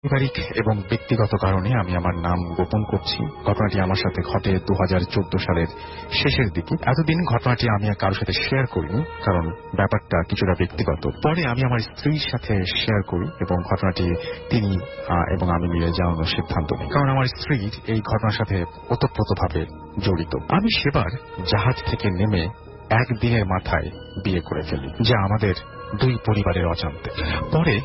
পারিবারিক এবং ব্যক্তিগত কারণে আমি আমার নাম গোপন করছি। ঘটনাটি আমার সাথে ঘটে 2014 সালের শেষের দিকে। এতদিন ঘটনাটি আমি কারোর সাথে শেয়ার করিনি, কারণ ব্যাপারটা কিছুটা ব্যক্তিগত। পরে আমি আমার স্ত্রীর সাথে শেয়ার করি এবং ঘটনাটি তিনি এবং আমি মিলে জানানোর সিদ্ধান্ত নিই, কারণ আমার স্ত্রীর এই ঘটনার সাথে ওতপ্রোতভাবে জড়িত। আমি সেবার জাহাজ থেকে নেমে একদিনের মাথায় বিয়ে করে ফেলি, যা আমাদের দুই পরিবারের অজান্তে। পরে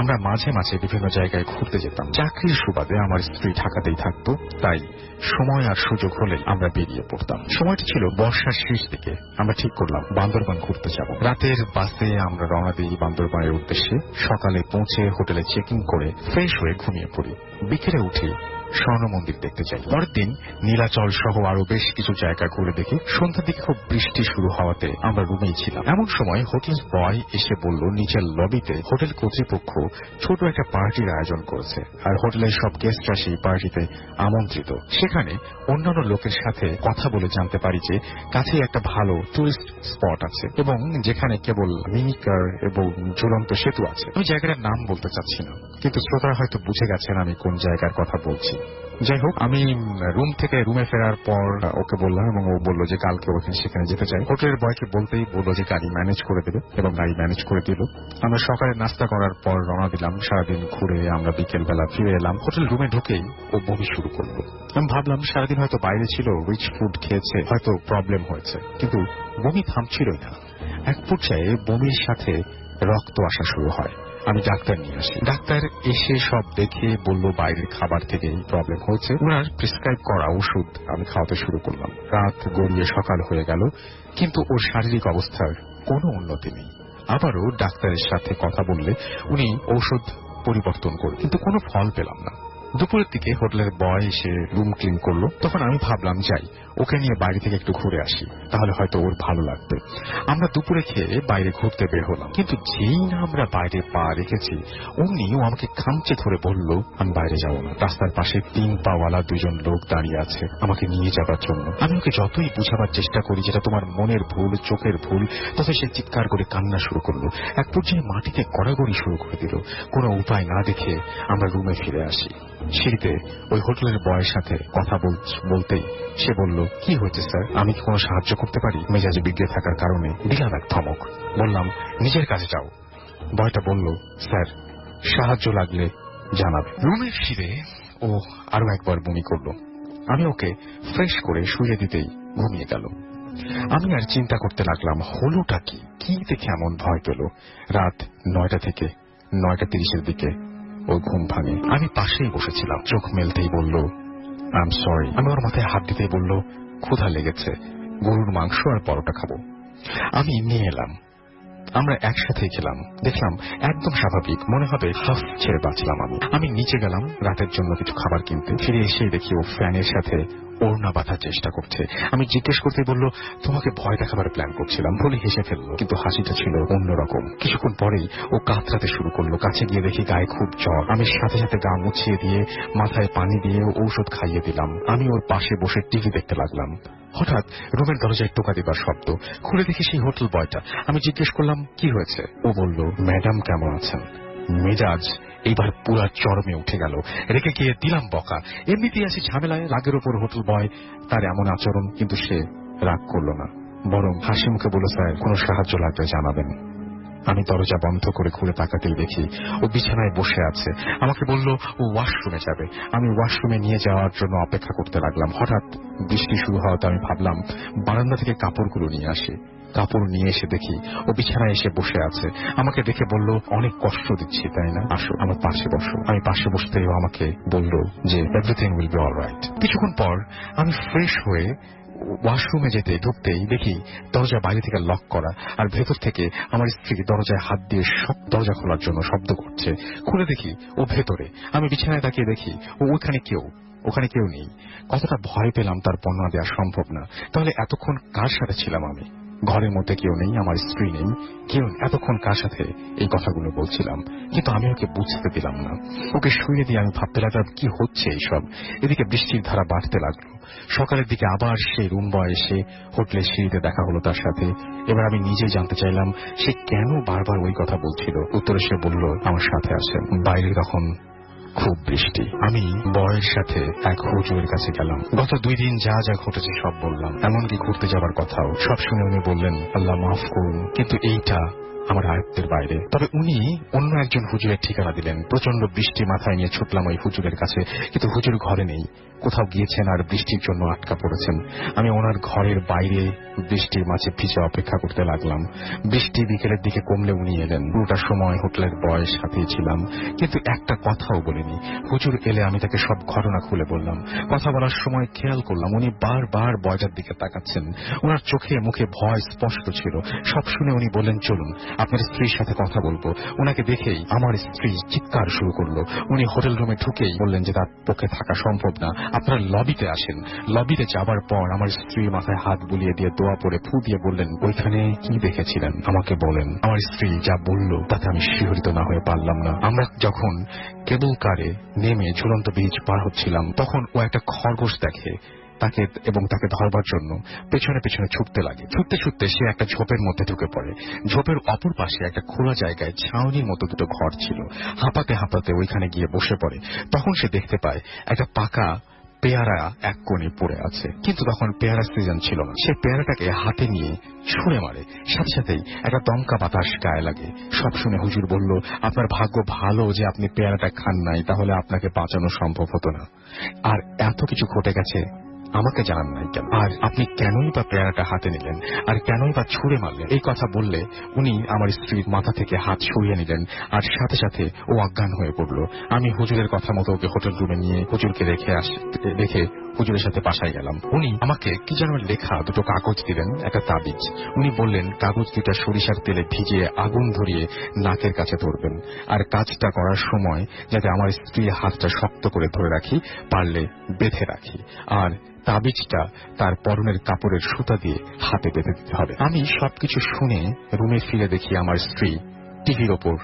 আমরা মাঝে মাঝে বিভিন্ন জায়গায় ঘুরতে যেতাম। চাকরির সুবাদে আমার স্ত্রী ঢাকাতেই থাকতো, তাই সময় আর সুযোগ হলে আমরা বেরিয়ে পড়তাম। সময়টি ছিল বর্ষার শেষ দিকে। আমরা ঠিক করলাম বান্দরবান ঘুরতে যাব। রাতের বাসে আমরা রওনা দিই বান্দরবানের উদ্দেশ্যে। সকালে পৌঁছে হোটেলে চেকিং করে ফ্রেশ হয়ে ঘুমিয়ে পড়ি। বিকেলে উঠে স্বর্ণ মন্দির দেখতে যাই। পরের দিন নীলাচল সহ আরো বেশ কিছু জায়গা ঘুরে দেখি। সন্ধ্যার দিকে খুব বৃষ্টি শুরু হওয়াতে আমরা রুমেই ছিলাম। এমন সময় হোটেল বয় এসে বলল নিচের লবিতে হোটেল কর্তৃপক্ষ ছোট একটা পার্টির আয়োজন করেছে, আর হোটেলের সব গেস্টরা সেই পার্টিতে আমন্ত্রিত। সেখানে অন্যান্য লোকের সাথে কথা বলে জানতে পারি যে কাছেই একটা ভালো টুরিস্ট স্পট আছে এবং যেখানে কেবল মিনিকার এবং ঝুলন্ত সেতু আছে। আমি জায়গাটার নাম বলতে চাচ্ছি না, কিন্তু শ্রোতারা হয়তো বুঝে গেছেন আমি কোন জায়গার কথা বলছি। যাই হোক, আমি রুম থেকে রুমে ফেরার পর ওকে বললাম এবং ও বলল যে কালকে ওখানে সেখানে যেতে চাই। হোটেলের বয়কে বলতেই বলল যে গাড়ি ম্যানেজ করে দেবে এবং গাড়ি ম্যানেজ করে দিল। আমরা সকালে নাস্তা করার পর রওনা দিলাম। সারাদিন ঘুরে আমরা বিকেল বেলা ফিরে এলাম। হোটেল রুমে ঢুকেই ও বমি শুরু করলো। আমি ভাবলাম সারাদিন হয়তো বাইরে ছিল, রিচ ফুড খেয়েছে, হয়তো প্রবলেম হয়েছে, কিন্তু বমি থামছিলই না। এক পর্যায়ে বমির সাথে রক্ত আসা শুরু হয়। আমি ডাক্তার নিয়ে আসি। ডাক্তার এসে সব দেখে বলল বাইরের খাবার থেকে এই প্রবলেম হয়েছে। ওনার প্রেসক্রাইব করা ওষুধ আমি খাওয়াতে শুরু করলাম। রাত গড়িয়ে সকাল হয়ে গেল, কিন্তু ওর শারীরিক অবস্থার কোনো উন্নতি নেই। আবারও ডাক্তারের সাথে কথা বললে উনি ঔষধ পরিবর্তন করলেন, কিন্তু কোনো ফল পেলাম না। দুপুরের দিকে হোটেলের বয় এসে রুম ক্লিন করলো। তখন আমি ভাবলাম যাই ওকে নিয়ে বাইরে থেকে একটু ঘুরে আসি, তাহলে হয়তো ওর ভালো লাগবে। আমরা দুপুরে খেয়ে বাইরে ঘুরতে বের হলাম, কিন্তু যেই না আমরা বাইরে পা রেখেছি অমনি ও আমাকে খামচে ধরে বলল আমি বাইরে যাব না। রাস্তার পাশে 3 পাওয়ালা 2জন লোক দাঁড়িয়ে আছে আমাকে নিয়ে যাবার জন্য। আমি ওকে যতই বুঝাবার চেষ্টা করি যেটা তোমার মনের ভুল, চোখের ভুল, তবে সে চিৎকার করে কান্না শুরু করলো। এক পর্যায়ে মাটিতে গড়াগড়ি শুরু করে দিল। কোনো উপায় না দেখে আমরা রুমে ফিরে আসি। সিঁড়িতে ওই হোটেলের বয়ের সাথে কথা বলতেই সে বলল কি হয়েছে স্যার, আমি কি কোনো সাহায্য করতে পারি? মেজাজে বিগড়ে থাকার কারণে দিলাম এক ধমক। বললাম নিজের কাজে যাও। বয়টা বলল স্যার সাহায্য লাগলে জানাবে। রুমে ফিরে ও আরো একবার বমি করল। আমি ওকে ফ্রেশ করে শুয়ে দিতেই ঘুমিয়ে গেল। আমি আর চিন্তা করতে লাগলাম হলোটা কি দেখে এমন ভয় পেল। রাত 9টা থেকে 9:30 দিকে ও ঘুম ভাঙে। আমি পাশেই বসেছিলাম। চোখ মেলতেই বলল আই এম সরি। আমি ওর মাথায় হাত দিতেই বলল ক্ষুধা লেগেছে, গরুর মাংস আর পরোটা খাবো। আমি নিয়ে এলাম। আমরা একসাথেই খেলাম। দেখলাম একদম স্বাভাবিক, মনে হবে হাফ ছেড়ে বাঁচলাম। আমি নিচে গেলাম রাতের জন্য কিছু খাবার কিনতে। ফিরে এসেই দেখি ও ফ্যানের সাথে ওড়না বাঁধার চেষ্টা করছে। আমি জিজ্ঞেস করতে বলল তোমাকে ভয় দেখাবার প্ল্যান করছিলাম বলে হেসে ফেললো, কিন্তু হাসিটা ছিল অন্যরকম। কিছুক্ষণ পরেই ও কাতরাতে শুরু করলো। কাছে গিয়ে দেখি গায়ে খুব জ্বর। আমি সাথে সাথে গা মুছিয়ে দিয়ে মাথায় পানি দিয়ে ঔষধ খাইয়ে দিলাম। আমি ওর পাশে বসে টিভি দেখতে লাগলাম। হঠাৎ রুমের দরজায় টোকা দিবার শব্দ। খুলে দেখি সেই হোটেল বয়টা। আমি জিজ্ঞেস করলাম কি হয়েছে? ও বলল ম্যাডাম কেমন আছেন? মেজাজ এইবার পুরা চরমে উঠে গেল। রেখে গিয়ে দিলাম বকা। এমনিতেই আছে ঝামেলায়, রাগের ওপর হোটেল বয় তার এমন আচরণ। কিন্তু সে রাগ করল না, বরং হাসি মুখে বলল স্যার কোনো সাহায্য লাগলে জানাবেন। আমি দরজা বন্ধ করে ঘুরে তাকাতেই দেখি ও বিছানায় বসে আছে। আমাকে বলল ও ওয়াশরুমে যাবে। আমি ওয়াশরুমে নিয়ে যাওয়ার জন্য অপেক্ষা করতে লাগলাম। হঠাৎ বৃষ্টি শুরু হওয়াতে আমি ভাবলাম বারান্দা থেকে কাপড়গুলো নিয়ে আসি। কাপড় নিয়ে এসে দেখি ও বিছানায় এসে বসে আছে। আমাকে দেখে বলল অনেক কষ্ট দিচ্ছি তাই না, আসো আমার পাশে বসো। আমি পাশে বসতেই ও আমাকে বলল যে এভরিথিং উইল বি অলরাইট। কিছুক্ষণ পর আমি ফ্রেশ হয়ে ওয়াশরুমে ঢুকতেই দেখি দরজা বাইরে থেকে লক করা, আর ভেতর থেকে আমার স্ত্রী দরজায় হাত দিয়ে সব দরজা খোলার জন্য শব্দ করছে। খুলে দেখি ও ভেতরে। আমি বিছানায় তাকিয়ে দেখি ওখানে কেউ নেই। কতটা ভয় পেলাম তার বর্ণনা দেওয়া সম্ভব না। তাহলে এতক্ষণ কার সাথে ছিলাম আমি? ঘরের মধ্যে কেউ নেই, আমার স্ত্রী নেই, কেউ এতক্ষণ কার সাথে এই কথাগুলো বলছিলাম? কিন্তু আমি ওকে বুঝতে দিলাম না। ওকে শুয়ে দিয়ে আমি ভাবতে লাগলাম কি হচ্ছে এইসব। এদিকে বৃষ্টির ধারা বাড়তে লাগলো। সকালের দিকে আবার সেই রুম বয় এসে হোটেলের সিঁড়িতে দেখা হলো তার সাথে। এবার আমি নিজে জানতে চাইলাম সে কেন বারবার ওই কথা বলছিল। উত্তরে সে বলল আমার সাথে আসেন। বাইরে তখন খুব বৃষ্টি। আমি বয়ের সাথে এক হুজুরের কাছে গেলাম। গত 2 দিন যা যা ঘটেছে সব বললাম, এমনকি ঘুরতে যাবার কথাও। সব শুনে উনি বললেন, আল্লাহ মাফ করুন, কিন্তু এইটা আমার আয়ত্তের বাইরে। তবে উনি অন্য একজন হুজুরের ঠিকানা দিলেন। প্রচন্ড বৃষ্টি মাথায় নিয়ে ছুটলাম ওই হুজুরের কাছে, কিন্তু হুজুর ঘরে নেই, কোথাও গিয়েছেন আর বৃষ্টির জন্য আটকা পড়েছেন। আমি ওনার ঘরের বাইরে বৃষ্টির মাঝে ভিজে অপেক্ষা করতে লাগলাম। বৃষ্টি বিকেলের দিকে কমলে উনি এলেন। পুরোটা সময় হোটেলের বয়ের সাথেই ছিলাম, কিন্তু একটা কথাও বলিনি। হুজুর এলে আমি তাকে সব ঘটনা খুলে বললাম। কথা বলার সময় খেয়াল করলাম উনি বারবার বয়টার দিকে তাকাচ্ছেন। ওনার চোখে মুখে ভয় স্পষ্ট ছিল। সব শুনে উনি বললেন, চলুন আপনার স্ত্রীর সাথে কথা বলবো। ওনাকে দেখেই আমার স্ত্রী চিৎকার শুরু করলো। উনি হোটেল রুমে ঢুকেই বললেন যে তার পক্ষে থাকা সম্ভব না, আপনারা লবিতে আসেন। লবিতে যাবার পর আমার স্ত্রীর মাথায় হাত বুলিয়ে দিয়ে দোয়া পড়ে ফু দিয়ে বললেন, ওইখানে কি দেখেছিলেন আমাকে বলেন। আমার স্ত্রী যা বলল তাতে আমি শিহরিত না হয়ে পারলাম না। আমরা যখন কেবল কারে নেমে ঝুলন্ত ব্রিজ পার হচ্ছিলাম, তখন ও একটা খরগোশ দেখে তাকে ধরবার জন্য পেছনে পেছনে ছুটতে লাগে। ছুটতে ছুটতে সে একটা ঝোপের মধ্যে ঢুকে পড়ে। ঝোপের অপর পাশে একটা খোলা জায়গায় ছাউনির মতো দুটো ঘর ছিল। হাঁপাতে হাঁপাতে ওইখানে গিয়ে বসে পড়ে। তখন সে দেখতে পায় একটা পাকা পেয়ারা এক কোণে পড়ে আছে, কিন্তু তখন পেয়ারা সিজন ছিল না। সে পেয়ারাটাকে হাতে নিয়ে ছুঁড়ে মারে, সাথে সাথেই একটা দমকা বাতাস গায়ে লাগে। সব শুনে হুজুর বলল, আপনার ভাগ্য ভালো যে আপনি পেয়ারাটা খান নাই, তাহলে আপনাকে বাঁচানো সম্ভব হতো না। আর এত কিছু ঘটে গেছে, আমাকে জানান নাই কেন? আর আপনি কেনই বা পেয়ারাটা হাতে নিলেন, আর কেনই বা ছুঁড়ে মারলেন? এই কথা বললে উনি আমার স্ত্রীর মাথা থেকে হাত সরিয়ে নিলেন, আর সাথে সাথে ও অজ্ঞান হয়ে পড়ল। আমি হুজুরের কথা মতো ওকে হোটেল রুমে নিয়ে হুজুরকে রেখে হুজুরের সাথে বাসায় গেলাম। উনি আমাকে কি যেন লেখা দুটো কাগজ দিলেন, একটা তাবিজ। উনি বললেন, কাগজ দুটা সরিষার তেলে ভিজিয়ে আগুন ধরিয়ে নাকের কাছে ধরবেন, আর কাজটা করার সময় যাতে আমার স্ত্রীর হাতটা শক্ত করে ধরে রাখি, পারলে বেঁধে রাখি, আর তাবিজটা তার পরনের কাপড়ের সুতা দিয়ে হাতে বেঁধে দিতে হবে। আমি সবকিছু শুনে রুমে ফিরে দেখি আমার স্ত্রী টিভির ওপর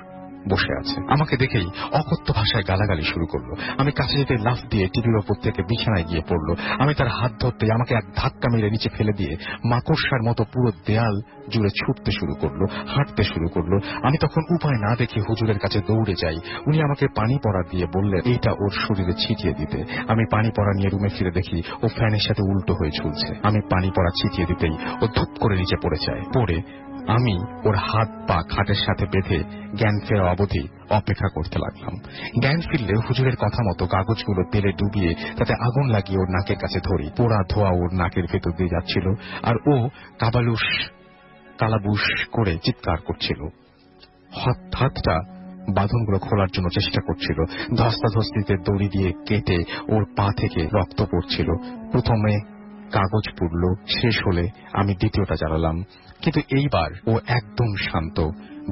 বসে আছে। আমাকে দেখেই অকথ্য ভাষায় গালাগালি শুরু করলো। আমি কাছে যেতে লাফ দিয়ে টিভির ওপর থেকে বিছানায় গিয়ে পড়লো। আমি তার হাত ধরতে আমাকে এক ধাক্কা মেরে নিচে ফেলে দিয়ে মাকড়সার মতো পুরো দেয়াল জুড়ে ছুটতে শুরু করলো, হাঁটতে শুরু করলো। আমি তখন উপায় না দেখে হুজুরের কাছে দৌড়ে যাই। উনি আমাকে পানি পড়া দিয়ে বললেন এইটা ওর শরীরে ছিটিয়ে দিতে। আমি পানি পড়া নিয়ে রুমে ফিরে দেখি ও ফ্যানের সাথে উল্টো হয়ে ঝুলছে। আমি পানি পড়া ছিটিয়ে দিতেই ও ধুপ করে নিচে পড়ে যায়। পড়ে আমি ওর হাত পা খাটের সাথে বেঁধে জ্ঞান ফেরা অবধি অপেক্ষা করতে লাগলাম। জ্ঞান ফিরলে হুজুরের কথা মতো কাগজগুলো তেলে ডুবিয়ে তাতে আগুন লাগিয়ে ওর নাকের কাছে ধরি। পোড়া ধোয়া ওর নাকের ভেতর দিয়ে যাচ্ছিল, আর ও কালাবুশ করে চিৎকার করছিল। হাতটা বাঁধনগুলো খোলার জন্য চেষ্টা করছিল। ধস্তাধস্তিতে দড়ি দিয়ে কেটে ওর পা থেকে রক্ত পড়ছিল। প্রথমে কাগজ পুড়ল, শেষ হলে আমি দ্বিতীয়টা জ্বালালাম, কিন্তু এইবার ও একদম শান্ত।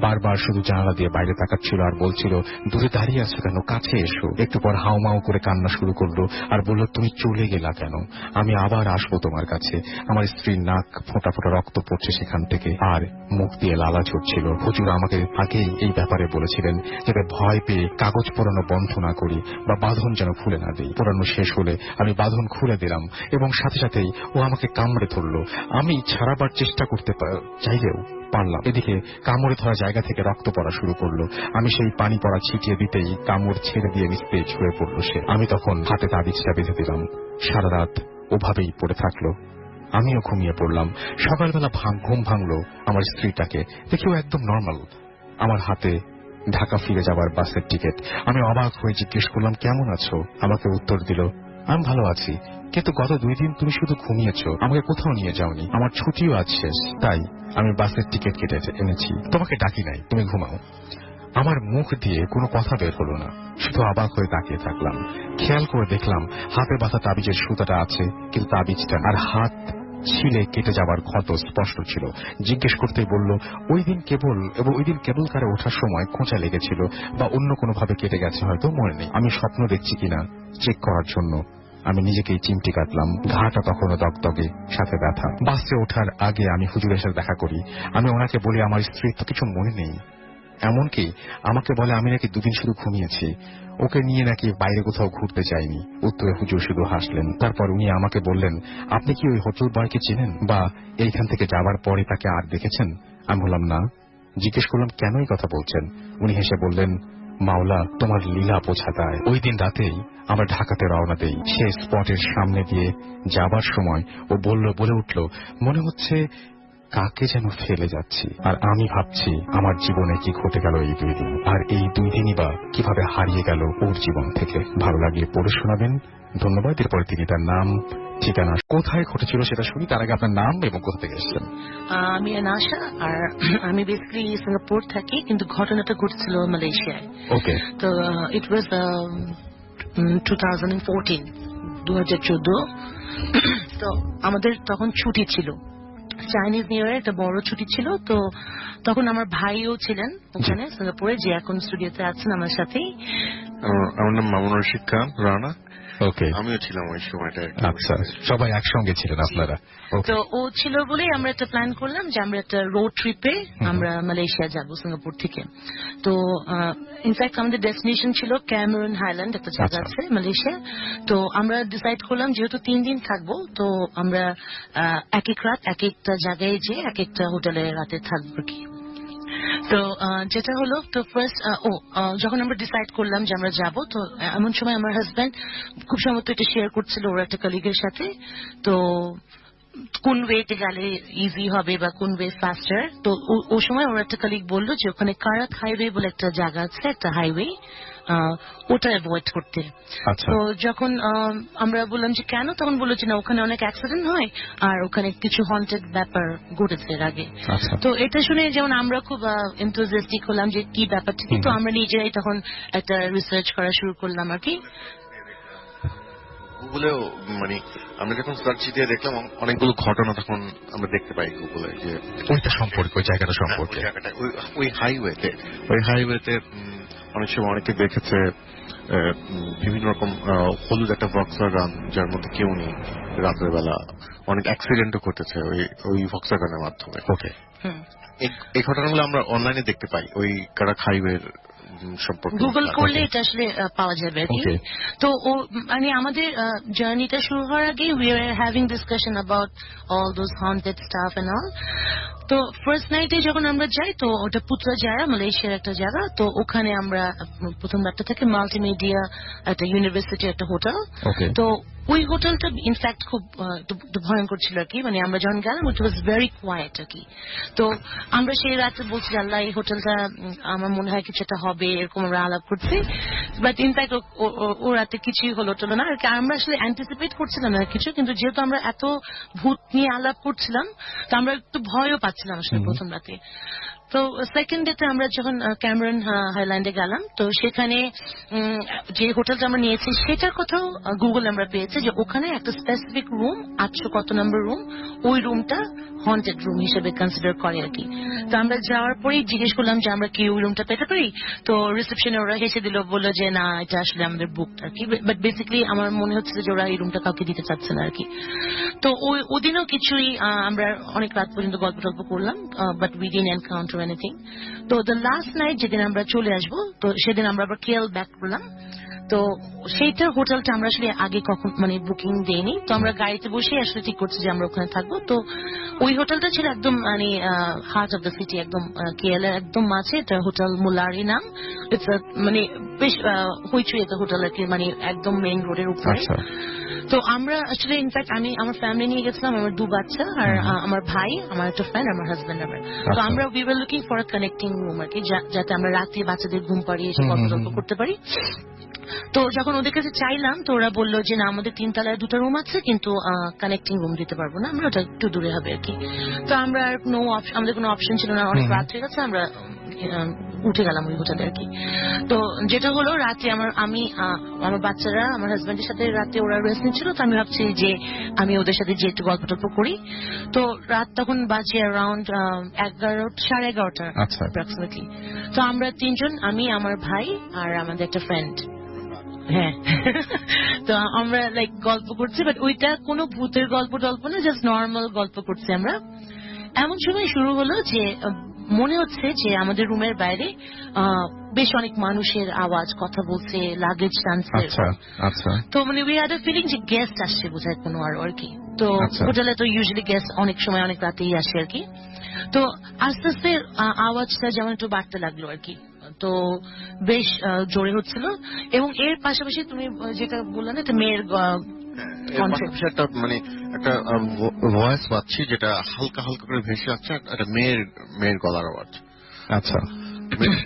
বারবার শুধু জানালা দিয়ে বাইরে তাকাচ্ছিল আর বলছিল, দূরে দাঁড়িয়ে আছো কেন, কাছে এসো। একটু পর হাউমাউ করে কান্না শুরু করলো আর বলল, তুমি চলে গেলা কেন, আমি আবার আসবো তোমার কাছে। আমার স্ত্রীর নাক ফোঁটা ফোঁটা রক্ত পড়ছে সেখান থেকে, আর মুখ দিয়ে লালা ঝরছিল। হুজুর আমাকে আগেই এই ব্যাপারে বলেছিলেন যাতে ভয় পেয়ে কাগজ পোড়ানো বন্ধ না করি বা বাঁধন যেন খুলে না দিই। পোড়ানো শেষ হলে আমি বাঁধন খুলে দিলাম এবং সাথে সাথেই ও আমাকে কামড়ে ধরলো। আমি ছাড়াবার চেষ্টা করতে চাইলেও পারলাম। এদিকে কামড়ে ধরা জায়গা থেকে রক্ত পড়া শুরু করলো। আমি সেই পানি পড়া ছিটিয়ে দিতেই কামড় ছেড়ে দিয়ে নিস্তেজ হয়ে পড়লো সে। আমি তখন হাতে তাবিজটা বেঁধে দিলাম। সারা রাত ওভাবেই পড়ে থাকলো। আমিও ঘুমিয়ে পড়লাম। সকালবেলা ঘুম ভাঙলো আমার স্ত্রীটাকে দেখেও একদম নর্মাল। আমার হাতে ঢাকা ফিরে যাবার বাসের টিকিট। আমি অবাক হয়ে জিজ্ঞেস করলাম, কেমন আছো? আমাকে উত্তর দিল, আমি ভালো আছি, কিন্তু গত 2 দিন তুমি শুধু ঘুমিয়েছ, আমাকে কোথাও নিয়ে যাওনি। আমার ছুটিও আজ শেষ, তাই আমি বাসের টিকিট কেটে এনেছি, তোমাকে ডাকি নাই, তুমি ঘুমাও। আমার মুখ দিয়ে কোনো কথা বের হলো না, শুধু অবাক হয়ে তাকিয়ে থাকলাম। খেয়াল করে দেখলাম হাতে বাঁধা তাবিজের সুতাটা আছে, কিন্তু তাবিজটা আর হাত ছিলে কেটে যাবার ক্ষত স্পষ্ট ছিল। জিজ্ঞেস করতেই বলল, ওই দিন কেবল কারে ওঠার সময় খোঁচা লেগেছিল বা অন্য কোনোভাবে কেটে গেছে, হয়তো মনে নেই। আমি স্বপ্ন দেখছি কিনা চেক করার জন্য আমি নিজেকেই চিমটি কাটলাম। ঘাটা তখনও দগদগে, সাথে ব্যথা। বাসে ওঠার আগে আমি হুজুরের সাথে দেখা করি। আমি ওনাকে বলি আমার স্ত্রীর তো কিছু মনে নেই, এমনকি আমাকে বলে আমি নাকি 2 দিন শুধু ঘুমিয়েছি, ওকে নিয়ে নাকি বাইরে কোথাও ঘুরতে যাইনি। উত্তরে হুজুর শুধু হাসলেন। তারপর উনি আমাকে বললেন, আপনি কি ওই হোটেল বয়কে চেনেন বা এইখান থেকে যাবার পরে তাকে আর দেখেছেন? আমি বললাম না। জিজ্ঞেস করলাম, কেন এই কথা বলছেন? উনি হেসে বললেন, মাওলা তোমার লীলা বোঝা দেয়। ওই দিন রাতেই আমরা ঢাকাতে রওনা দেই। সে স্পটের সামনে দিয়ে যাবার সময় ও বলে উঠল, মনে হচ্ছে কাকে যেন ফেলে যাচ্ছি। আর আমি ভাবছি আমার জীবনে কি ঘটে গেল এই 2 দিন, আর এই 2 দিনই বা কিভাবে হারিয়ে গেল ওর জীবন থেকে। ভালো লাগলে পড়ে শোনাবেন। ধন্যবাদ। এরপরে তিনি তার নাম, ঠিকানা, কোথায় ঘটেছিল সেটা শুনি। তার আগে আপনার নাম এবং কোথা থেকে এসেছেন। আমি নাশা, আর আমি বেসিক্যালি সিঙ্গাপুর থাকি, কিন্তু ঘটনাটা ঘটেছিল মালয়েশিয়ায়। ওকে। তো ইট ওয়াজ 2014, 2014। তো আমাদের তখন ছুটি ছিল, চাইনিজ নিউ ইয়ার একটা বড় ছুটি ছিল। তো তখন আমার ভাইও ছিলেন ওখানে সিঙ্গাপুরে, যে এখন স্টুডিওতে আছেন আমার সাথেই। আমার নাম মামুনুর শিক্ষা রানা। ওকে, আমিও ছিলাম ওই সময়টা। আচ্ছা, সবাই একসঙ্গে ছিলেন আপনারা। তো ও ছিল বলেই আমরা একটা প্ল্যান করলাম যে আমরা একটা রোড ট্রিপে আমরা মালয়েশিয়া যাব সিঙ্গাপুর থেকে। তো ইনফ্যাক্ট আমাদের ডেস্টিনেশন ছিল ক্যামেরন হাইল্যান্ড, একটা জায়গা আছে মালয়েশিয়া। তো আমরা ডিসাইড করলাম যেহেতু 3 দিন থাকবো, তো আমরা এক এক রাত এক একটা জায়গায় যে এক একটা হোটেলে রাতে থাকবো কি। তো যেটা হলো, তো ফার্স্ট যখন আমরা ডিসাইড করলাম যে আমরা যাব, তো এমন সময় আমার হাজব্যান্ড খুব সম্ভবত এটা শেয়ার করছিল ওর একটা কলিগের সাথে, তো কোন ওয়েতে গেলে ইজি হবে বা কোন ওয়ে ফাস্টার। তো ওই সময় ওর একটা কলিগ বললো যে ওখানে কারাক হাইওয়ে বলে একটা জায়গা আছে, একটা হাইওয়ে, ওটা অ্যাভয়েড করতে। তো যখন আমরা বললাম যে কেন, তখন বললো যে না, ওখানে অনেক অ্যাক্সিডেন্ট হয় আর ওখানে কিছু হন্টেড ব্যাপার ঘটেছে এর আগে। তো এটা শুনে যেমন আমরা খুব এনথুজিয়াস্টিক হলাম যে কি ব্যাপারটা কি। তো আমরা নিজেরাই তখন একটা রিসার্চ করা শুরু করলাম আর কি। গুগলেও মানে আমরা যখন সার্চ দিয়ে দেখলাম অনেকগুলো ঘটনা তখন আমরা দেখতে পাই গুগলে, যে ওইটা সম্পর্কে, ওই জায়গাটা সম্পর্কে, ওই হাইওয়েতে অনেক সময় অনেকে দেখেছে বিভিন্ন রকম হলুদ একটা ভক্সওয়াগন যার মধ্যে কেউ নেই, রাতের বেলা অনেক অ্যাক্সিডেন্টও ঘটেছে ওই ভক্সওয়াগনের মাধ্যমে। ওকে, এই ঘটনাগুলো আমরা অনলাইনে দেখতে পাই ওই কারাক হাইওয়ের সম্পর্কে। গুগল করলে এটা আসলে পাওয়া যাবে আর কি। তো মানে আমাদের জার্নিটা শুরু হওয়ার আগে we are having discussion about all those haunted stuff and all. তো ফার্স্ট নাইটে যখন আমরা যাই, তো ওটা পুত্রাজায়া মালয়েশিয়ার একটা জায়গা। তো ওখানে আমরা প্রথম রাতটা থেকে মাল্টিমিডিয়া একটা ইউনিভার্সিটি একটা হোটেল। তো ওই হোটেলটা ইনফ্যাক্ট খুব ভয়ঙ্কর ছিল আর কি। মানে আমরা যখন গেলাম ইট ওয়াজ ভেরি কোয়াইট আর কি। তো আমরা সেই রাতে বলছি আল্লাহ এই হোটেলটা আমার মনে হয় কিছু একটা হবে, এরকম আমরা আলাপ করছি। বাট ইনফ্যাক্ট ও রাতে কিছুই হলো না আর কি। আমরা আসলে অ্যান্টিসিপেট করছিলাম না কিছু, কিন্তু যেহেতু আমরা এত ভূত নিয়ে আলাপ করছিলাম, তো আমরা একটু ভয়ও পাচ্ছিলাম আসলে প্রথম রাতে। তো সেকেন্ড ডেতে আমরা যখন ক্যামেরন হাইল্যান্ডে গেলাম, তো সেখানে যে হোটেলটা আমরা নিয়েছি সেটার কথাও গুগল আমরা পেয়েছি যে ওখানে একটা স্পেসিফিক রুম 800 কত নম্বর রুম, ওই রুমটা হন্টেড রুম হিসেবে কনসিডার করে আর কি। তো আমরা যাওয়ার পরেই জিজ্ঞেস করলাম যে আমরা কি ওই রুমটা পেতে পারি। তো রিসেপশনে ওরা হেসে দিল, বললো যে না, এটা আসলে আমাদের বুক আর কি। বাট বেসিক্যালি আমার মনে হচ্ছে যে ওরা এই রুমটা কাউকে দিতে চাচ্ছে না আর কি। তো ওদিনও কিছুই আমরা অনেক রাত পর্যন্ত গল্প টল্প করলাম, but we didn't encounter anything. তো দ্য লাস্ট নাইট যেদিন আমরা চলে আসবো, তো সেদিন আমরা আবার কেএল ব্যাক করলাম। তো সেইটা হোটেলটা আমরা আসলে আগে কখন মানে বুকিং দেইনি। তো আমরা গাড়িতে বসে আসলে ঠিক করছি যে আমরা ওখানে থাকবো। তো ওই হোটেলটা ছিল একদম মানে হার্ট অফ দ্য সিটি, একদম কেএল এর একদম মাঝে। এটা হোটেল মুলারি নাম। ইটস মানে বেশ হইচই একটা হোটেল আর কি, মানে একদম মেইন রোডের উপরে। তো আমরা আসলে ইনফ্যাক্ট আমি আমার ফ্যামিলি নিয়ে গেছিলাম, আমার 2 বাচ্চা আর আমার ভাই, আমার একটা ফ্রেন্ড, আমার হাজবেন্ড আমার। তো আমরা we were looking for a connecting room আর কি, যাতে আমরা রাতে বাচ্চাদের ঘুম পাড়িয়ে এসে গল্প করতে পারি। তো যখন ওদের কাছে চাইলাম, তো ওরা বললো যে না, আমাদের 3 তলায় 2টা রুম আছে, কিন্তু কানেক্টিং রুম দিতে পারবো না, আমরা ওটা একটু দূরে হবে আর কি। তো আমরা আমাদের কোনো অপশন ছিল না, অনেক রাত হয়ে গেছে, আমরা উঠে গেলাম ওই হোটেলে আর কি। তো যেটা হলো, রাতে আমার বাচ্চারা আমার হাজব্যান্ডের সাথে রাতে ওরা রেস্ট নিচ্ছিল। তো আমি ভাবছি যে আমি ওদের সাথে যে একটু গল্প টল্প করি। তো রাত তখন বাজে অ্যারাউন্ড 11:30 অ্যাপ্রক্সিমেটলি। তো আমরা 3 জন, আমি, আমার ভাই আর আমাদের একটা ফ্রেন্ড, হ্যাঁ। তো আমরা লাইক গল্প করছি, বাট ওইটা কোনো ভূতের গল্প টল্প না, জাস্ট নর্মাল গল্প করছি আমরা। এমন সময় শুরু হলো যে মনে হচ্ছে যে আমাদের রুমের বাইরে বেশ অনেক মানুষের আওয়াজ, কথা বলছে, লাগেজ টানছে। তো মানে উই হ্যাড আ ফিলিং যে গেস্ট আসছে বোধহয় কোনো আরো আর কি। তো হোটেলে তো ইউজুয়ালি গেস্ট অনেক সময় অনেক রাতেই আসে আর কি। তো আস্তে আস্তে আওয়াজটা যেমন একটু বাড়তে লাগলো আর কি, তো বেশ জোরে হচ্ছিল, এবং এর পাশাপাশি তুমি যেটা বললে না, একটা মেয়ের পাশাপাশি একটা মানে একটা ভয়েস পাচ্ছি যেটা হালকা হালকা করে ভেসে আসছে, একটা মেয়ের গলার আওয়াজ। আচ্ছা,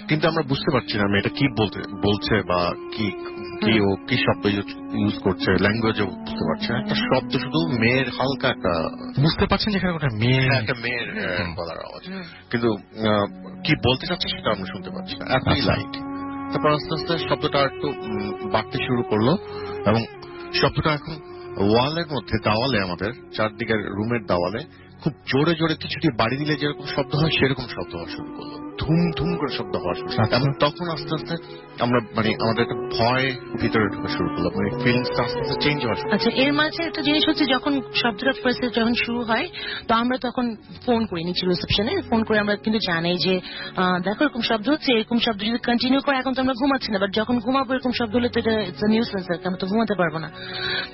কিন্তু আমরা বুঝতে পারছি না মেয়েটা কি বলছে বা কি ও কি শব্দ ইউজ করছে, ল্যাঙ্গুয়েজও বুঝতে পারছে না। একটা শব্দ শুধু মেয়ের হালকা একটা বুঝতে পারছেন যেখানে একটা মেয়ের গলার আওয়াজ, কিন্তু কি বলতে চাচ্ছে সেটা আমরা শুনতে পাচ্ছি না, এতই লাইট। তারপর আস্তে আস্তে শব্দটা একটু বাড়তে শুরু করলো, এবং শব্দটা এখন ওয়ালের মধ্যে, দাওয়ালে, আমাদের চারদিকের রুমের দাওয়ালে খুব জোরে জোরে কিছুটি বাড়ি দিলে যেরকম শব্দ হয় সেরকম শব্দ হওয়া শুরু করলো, ধুম ধুম করে শব্দ হওয়া শুরু করলো। এবং তখন আস্তে আস্তে আমরা মানে আমাদের একটা ভয় ভিতরে ঢোকা শুরু করলো, মানে ফিলিংসটা আস্তে আস্তে চেঞ্জ হওয়া শুরু। আচ্ছা, এর মাঝে একটা জিনিস হচ্ছে, যখন শব্দটা ফার্স্ট যখন শুরু হয়, তো আমরা তখন ফোন করি নিচে রিসেপশনে, ফোন করে আমরা কিন্তু জানাই যে দেখো এরকম শব্দ হচ্ছে, এরকম শব্দ যদি কন্টিনিউ করে, এখন তো আমরা ঘুমাচ্ছি না, বাট যখন ঘুমাবো এরকম শব্দ হলে তো এটা ইটস নিউসেন্স, আমরা তো ঘুমাতে পারবো না।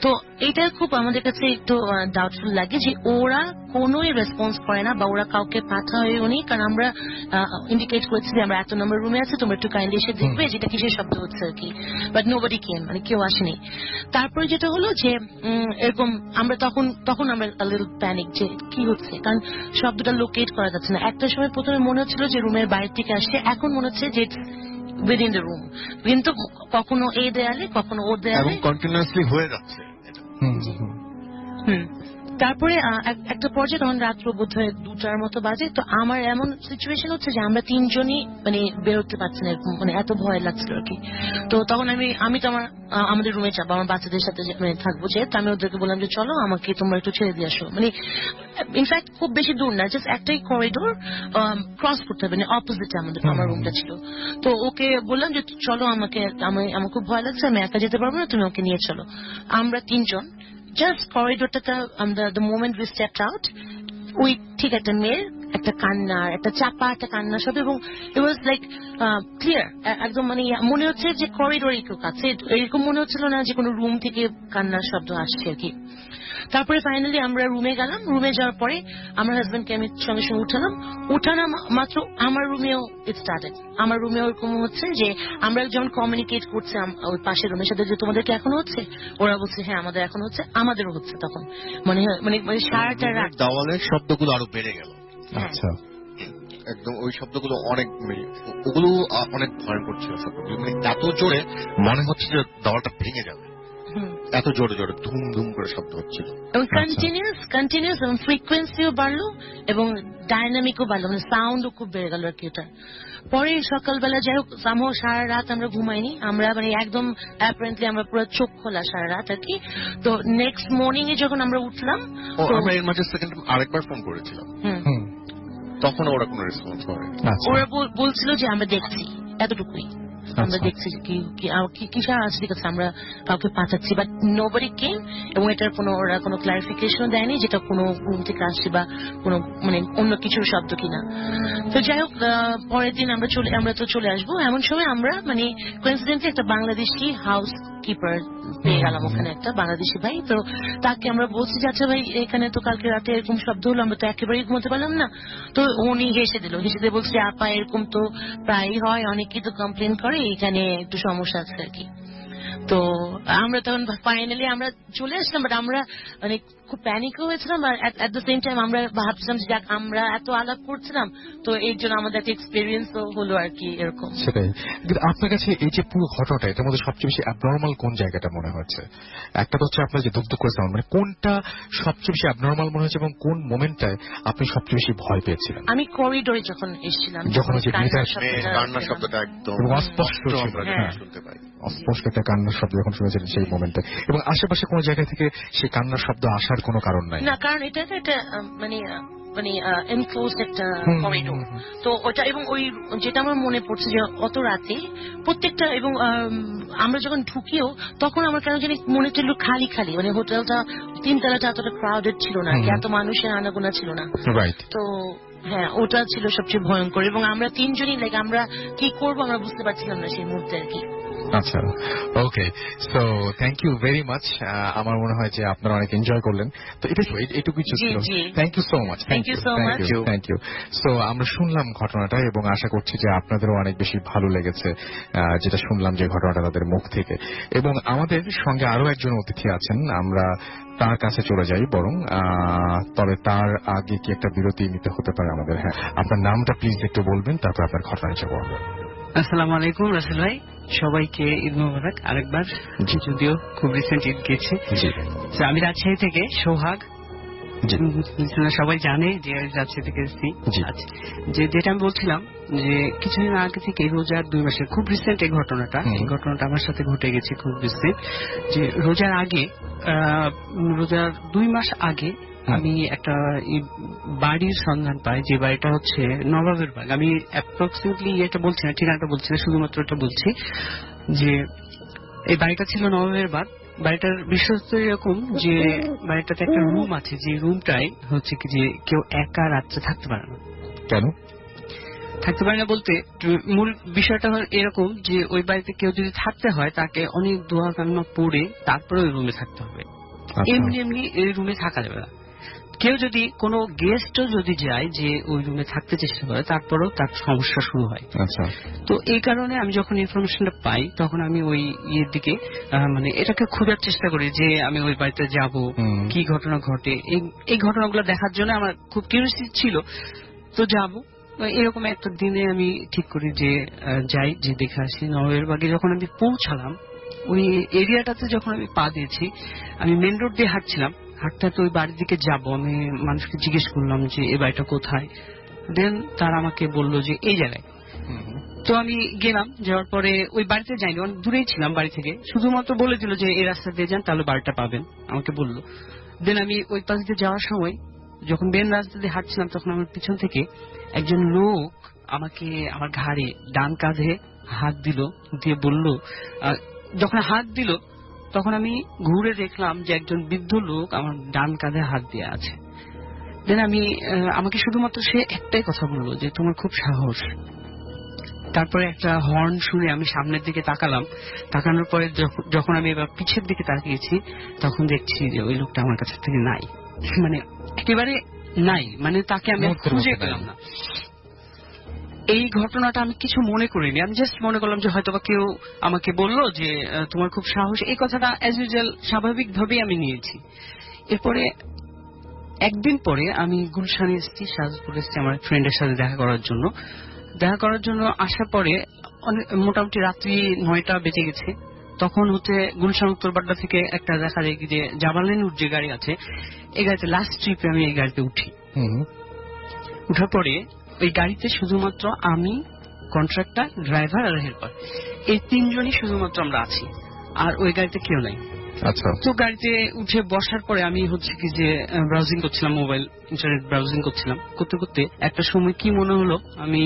তো এটা খুব আমাদের কাছে একটু ডাউটফুল লাগে যে ওরা কোনোই রেসপন্স করে না, বা ওরা কাউকে পাঠায়ও নি, কারণ আমরা ইন্ডিকেট করেছি যে আমরা এত নম্বর রুমে আছি, তোমরা একটু কাইন্ডলি এসে দেখবে যেটা কিসের শব্দ হচ্ছে আর কি, বাট নোবডি কেম, মানে কেউ আসেনি। তারপরে যেটা হলো যে এরকম আমরা তখন আমরা লিটল প্যানিক যে কি হচ্ছে, কারণ শব্দটা লোকেট করা যাচ্ছে না। একটা সময় প্রথমে মনে হচ্ছিল যে রুমের বাইরে থেকে আসছে, এখন মনে হচ্ছে যে উইদিন দ্য রুম, কিন্তু কখনো এই দেয়ালে কখনো ওর দেয়ালে কন্টিনিউয়াসলি হয়ে যাচ্ছে। তারপরে একটা পর্যায়ে তখন রাত্র বোধ হয় 2টার মতো বাজে, তো আমার এমন সিচুয়েশন হচ্ছে যে আমরা তিনজনই মানে বেরোতে পারছি না, এরকম মানে এত ভয় লাগছিল আর কি। তো তখন আমি তো আমাদের রুমে যাবো, আমার বাচ্চাদের সাথে মানে থাকবো, যেহেতু আমি ওদেরকে বললাম যে চলো আমাকে তোমরা একটু ছেড়ে দিয়ে আসো, মানে ইনফ্যাক্ট খুব বেশি দূর না, জাস্ট একটাই করিডোর ক্রস করতে হবে, মানে অপোজিটে আমার রুমটা ছিল। তো ওকে বললাম যে চলো আমার খুব ভয় লাগছে, আমি একা যেতে পারবো না, তুমি ওকে নিয়ে চলো। আমরা তিনজন জাস্ট করিডোরটাতে the moment we stepped out, ওই ঠিক একটা মেয়ের একটা কান্নার, একটা চাপা একটা কান্নার শব্দ, এবং ইট ওয়াজ লাইক ক্লিয়ার, একদম মানে মনে হচ্ছে যে করিডোর একটু কাছে, এরকম মনে হচ্ছিল না যে কোনো রুম থেকে কান্নার শব্দ আসছে আর কি। তারপরে ফাইনালি আমরা রুমে গেলাম, রুমে যাওয়ার পরে আমার হাজবেন্ডকে আমি সঙ্গে সঙ্গে উঠালাম মাত্র আমার রুমেও ইট স্টার্টেড, আমার রুমেও এরকম হচ্ছে যে আমরা যেমন কমিউনিকেট করছি ওই পাশের রুমের সাথে যে তোমাদেরকে এখনো হচ্ছে, ওরা বলছে হ্যাঁ আমাদের এখন হচ্ছে, আমাদেরও হচ্ছে। তখন মানে মানে সারাটা রাত দাওয়ালের শব্দগুলো আরো বেড়ে গেল। আচ্ছা, একদম ওই শব্দগুলো অনেক ওগুলো অনেক ভয়ঙ্কর ছিল শব্দগুলো, মানে এত জোরে মনে হচ্ছে যে দেওয়ালটা ভেঙে যাবে, এত জোরে জোরে ধুম ধুম করে শব্দ হচ্ছিল, এবং কন্টিনিউয়াস এবং ফ্রিকোয়েন্সিও বাড়লো এবং ডাইনামিকও বাড়লো, মানে সাউন্ডও খুব বেড়ে গেল আর কি ওটা। পরে সকালবেলা যাই হোক সামহাও সারা রাত আমরা ঘুমাইনি, আমরা মানে একদম অ্যাপারেন্টলি আমরা পুরো চোখ খোলা সারা রাত আর কি। তো নেক্সট মর্নিং এ যখন আমরা উঠলাম, আমরা এর মাঝে সেকেন্ড আরেকবার ফোন করেছিলাম, তখন ওরা কোনো রেসপন্স করে, ওরা বলছিল যে আমরা দেখছি, এতটুকুই আমরা দেখছি কিসের আছে, ঠিক আছে আমরা কাউকে পাঠাচ্ছি, বাট নোবডি কেম, এবং এটার ওরা কোনো ক্লারিফিকেশন দেয়নি যেটা কোনো রুম থেকে আসছে বা কোনো মানে অন্য কিছুর শব্দ কিনা। তো যাই হোক পরের দিন আমরা তো চলে আসবো, এমন সময় আমরা মানে কোইন্সিডেন্টলি একটা বাংলাদেশি হাউস কিপার পেয়ে গেলাম, ওখানে একটা বাংলাদেশি ভাই। তো তাকে আমরা বলছি যে আচ্ছা ভাই এখানে তো কালকে রাতে এরকম শব্দ হলো, আমরা তো একেবারেই ঘুমোতে পারলাম না। তো উনি হেসে দিয়ে বলছে আপা এরকম তো প্রায়ই হয়, অনেকেই তো কমপ্লেন করে, এখানে একটু সমস্যা আছে আর কি। তো আমরা তখন ফাইনালি আমরা চলে আসলাম, বাট আমরা মানে খুব প্যানিকও হয়েছিলাম, আর এট দ্য সেম টাইম আমরা ভাবছিলাম যে যাক আমরা এত আলাপ করছিলাম, তো এর জন্য আমাদের একটা এক্সপিরিয়েন্সও হলো আর কি এরকম। সেটাই। কিন্তু আপনার কাছে এই যে পুরো ঘটনাটা, এটার মধ্যে সবচেয়ে বেশি অ্যাবনর্মাল কোন জায়গাটা মনে হচ্ছে? একটা তো হচ্ছে আপনার যে দুঃখ করেছিলেন, মানে কোনটা সবচেয়ে বেশি অ্যাবনর্মাল মনে হচ্ছে এবং কোন মোমেন্টটায় আপনি সবচেয়ে বেশি ভয় পেয়েছিলেন? আমি করিডোরে যখন এসেছিলাম, যখন কান্নার শব্দটা একদম অস্পষ্ট শুনতে পাই, অস্পষ্ট একটা কান্নার শব্দ যখন শুনেছিলেন সেই মোমেন্টে, এবং আশেপাশে কোনো জায়গা থেকে সেই কান্নার শব্দ আসার কোনো কারণ নাই না, কারণ এটা একটা মানে মানে এনক্লোজ একটা করিডোর। তো ওটা, এবং ওই যেটা আমার মনে পড়ছে যে অত রাতে প্রত্যেকটা, এবং আমরা যখন ঢুকিও তখন আমার কেন জানি মনে হচ্ছিল খালি খালি, মানে হোটেলটা 3 তলাটা এতটা ক্রাউডেড ছিল না, এত মানুষের আনাগোনা ছিল না। তো হ্যাঁ ওটা ছিল সবচেয়ে ভয়ঙ্কর, এবং আমরা তিনজনই লাইক আমরা কি করবো আমরা বুঝতে পারছিলাম না সেই মুহূর্তে আর কি। আচ্ছা, okay. So thank you very much. আমার মনে হয় যে আপনারা অনেক এনজয় করলেন। তো এটুকুই ছিল। Thank you so much. Thank you so much. Thank you. So আমরা শুনলাম ঘটনাটা এবং আশা করছি যে আপনাদেরও অনেক বেশি ভালো লেগেছে যেটা শুনলাম যে ঘটনাটা তাদের মুখ থেকে। এবং আমাদের সঙ্গে আরো একজন অতিথি আছেন, আমরা তার কাছে চলে যাই বরং। তবে তার আগে কি একটা বিরতি নিতে হতে পারে আমাদের। হ্যাঁ, আপনার নামটা প্লিজ একটু বলবেন, তারপর আপনার ঘটনাটা বলবেন। আসসালামু আলাইকুম রাসেল ভাই, সবাইকে ঈদ মোবারক আরেকবার, যদিও খুব রিসেন্ট ঈদ গেছে। আমি রাজশাহী থেকে সোহাগ, সবাই জানে যে রাজশাহী থেকে এসেছি। যেটা আমি বলছিলাম যে কিছুদিন আগে থেকে রোজার 2 মাসের খুব রিসেন্ট এই ঘটনাটা আমার সাথে ঘটে গেছে খুব রিসেন্ট। যে রোজার 2 মাস আগে আমি একটা বাড়ির সন্ধান পাই, যে বাড়িটা হচ্ছে নবাবের বাগ। আমি অ্যাপ্রক্সিমেটলি এটা বলছি না, ঠিকানাটা বলছি না, শুধুমাত্র এটা বলছি যে এই বাড়িটা ছিল নবাবের বাগ। বাড়িটার বিশেষত্ব এরকম যে বাড়িটাতে একটা রুম আছে, যে রুমটায় হচ্ছে কি যে কেউ একা রাত্রে থাকতে পারে না। কেন থাকতে পারে না বলতে, মূল বিষয়টা এরকম যে ওই বাড়িতে কেউ যদি থাকতে হয় তাকে অনেক দোয়া কান্না পড়ে তারপরে ওই রুমে থাকতে হবে। এমনি এমনি এই রুমে থাকা যাবে না। কেউ যদি কোনো গেস্টও যদি যায় যে ওই রুমে থাকতে চেষ্টা করে, তারপরেও তার সমস্যা শুরু হয়। তো এই কারণে আমি যখন ইনফরমেশনটা পাই তখন আমি ওই ইয়ের দিকে মানে এটাকে খোঁজার চেষ্টা করি যে আমি ওই বাড়িতে যাব, কি ঘটনা ঘটে। এই ঘটনাগুলো দেখার জন্য আমার খুব কিউরিয়াসিটি ছিল, তো যাব। এরকম একটা দিনে আমি ঠিক করি যে যাই, যে দেখে আসি। নবাবের বাগে যখন আমি পৌঁছালাম, ওই এরিয়াটাতে যখন আমি পা দিয়েছি, আমি মেন রোড দিয়ে হাঁটছিলাম। হাঁটতে হাঁটতে ওই বাড়ির দিকে যাব, আমি মানুষকে জিজ্ঞেস করলাম যে এই বাড়িটা কোথায়। দেন তারা আমাকে বললো যে এই জায়গায়। তো আমি গেলাম, যাওয়ার পরে ওই বাড়িতে যাইনি, অনেক দূরেই ছিলাম বাড়ি থেকে। শুধুমাত্র বলে দিল যে এই রাস্তা দিয়ে যান, তাহলে বাড়িটা পাবেন, আমাকে বললো। দেন আমি ওই পাশ দিয়ে যাওয়ার সময় যখন মেন রাস্তা দিয়ে হাঁটছিলাম, তখন আমার পিছন থেকে একজন লোক আমাকে আমার ঘাড়ে ডান কাঁধে হাত দিল, দিয়ে বলল, যখন হাত দিল তখন আমি ঘুরে দেখলাম যে একজন বৃদ্ধ লোক আমার ডান কাঁধে হাত দিয়ে আছে। দেন আমাকে শুধুমাত্র সে একটাই কথা বললো যে তোমার খুব সাহস। তারপরে একটা হর্ন শুনে আমি সামনের দিকে তাকালাম। তাকানোর পরে যখন আমি এবার পিছের দিকে তাকিয়েছি, তখন দেখছি যে ওই লোকটা আমার কাছে থেকে নাই, মানে একেবারে নাই, মানে তাকে আমি খুঁজে পেলাম না। এই ঘটনাটা আমি কিছু মনে করিনি, আমি জাস্ট মনে করলাম যে হয়তো বা কেউ আমাকে বললো যে তোমার খুব সাহস। এই কথাটা অ্যাজ ইউজুয়াল স্বাভাবিক ভাবেই আমি নিয়েছি। এরপরে একদিন পরে আমি গুলশানে এসেছি, শাহজাদপুরে এসেছি আমার ফ্রেন্ডের সাথে দেখা করার জন্য আসার পরে মোটামুটি রাত্রি 9টা বেজে গেছে। তখন গুলশান উত্তরপাড্ডা থেকে একটা দেখা যায় যে জাবালেনুর যে গাড়ি আছে, এই গাড়িতে লাস্ট ট্রিপে আমি এই গাড়িতে উঠি। উঠার পরে ওই গাড়িতে শুধুমাত্র আমি, কন্ট্রাক্টর, ড্রাইভার আর হেল্পার, এই 3 জনই শুধুমাত্র আমরা আছি, আর ওই গাড়িতে কেউ নাই। তো গাড়িতে উঠে বসার পরে আমি কি যে ব্রাউজিং করছিলাম, মোবাইল ইন্টারনেট ব্রাউজিং করছিলাম। করতে করতে একটা সময় কি মনে হলো, আমি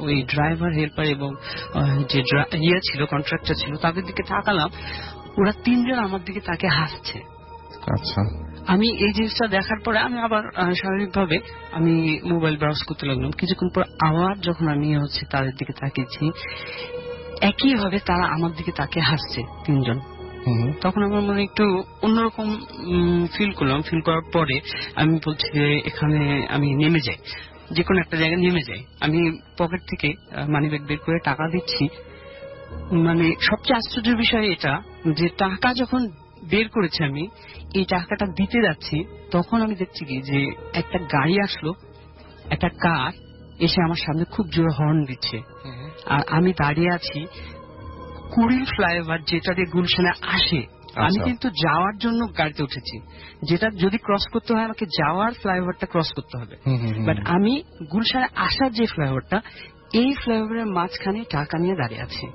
ওই ড্রাইভার, হেল্পার এবং যে ছিল কন্ট্রাক্টর ছিল তাদের দিকে তাকালাম। ওরা 3 জন আমার দিকে তাকে হাসছে। আমি এই জিনিসটা দেখার পরে আমি আবার স্বাভাবিকভাবে আমি মোবাইল ব্রাউজ করতে লাগলাম। কিছুক্ষণ পর আবার যখন আমি তাদের দিকে তাকিয়েছি, একই ভাবে তারা আমার দিকে তাকিয়ে হাসছে 3 জন। তখন আমার মনে একটু অন্যরকম ফিল করলাম। ফিল করার পরে আমি বলছি যে এখানে আমি নেমে যাই, যে কোনো একটা জায়গায় নেমে যাই। আমি পকেট থেকে মানিব্যাগ বের করে টাকা দিচ্ছি। মানে সবচেয়ে আশ্চর্যের বিষয় এটা যে টাকা যখন বের করেছি আমি, এই টাকাটা দিতে যাচ্ছি, তখন আমি দেখছি কি যে একটা গাড়ি আসলো, একটা কার এসে আমার সামনে খুব জোরে হর্ন দিচ্ছে। আর আমি দাঁড়িয়ে আছি কুড়িল ফ্লাইওভার, যেটা দিয়ে গুলশানে আসে। আমি কিন্তু যাওয়ার জন্য গাড়িতে উঠেছি, যেটা যদি ক্রস করতে হয় আমাকে যাওয়ার ফ্লাইওভারটা ক্রস করতে হবে। বাট আমি গুলশানে আসার যে ফ্লাইওভারটা, এই ফ্লাইওভারের মাঝখানে টাকা নিয়ে দাঁড়িয়ে আছি।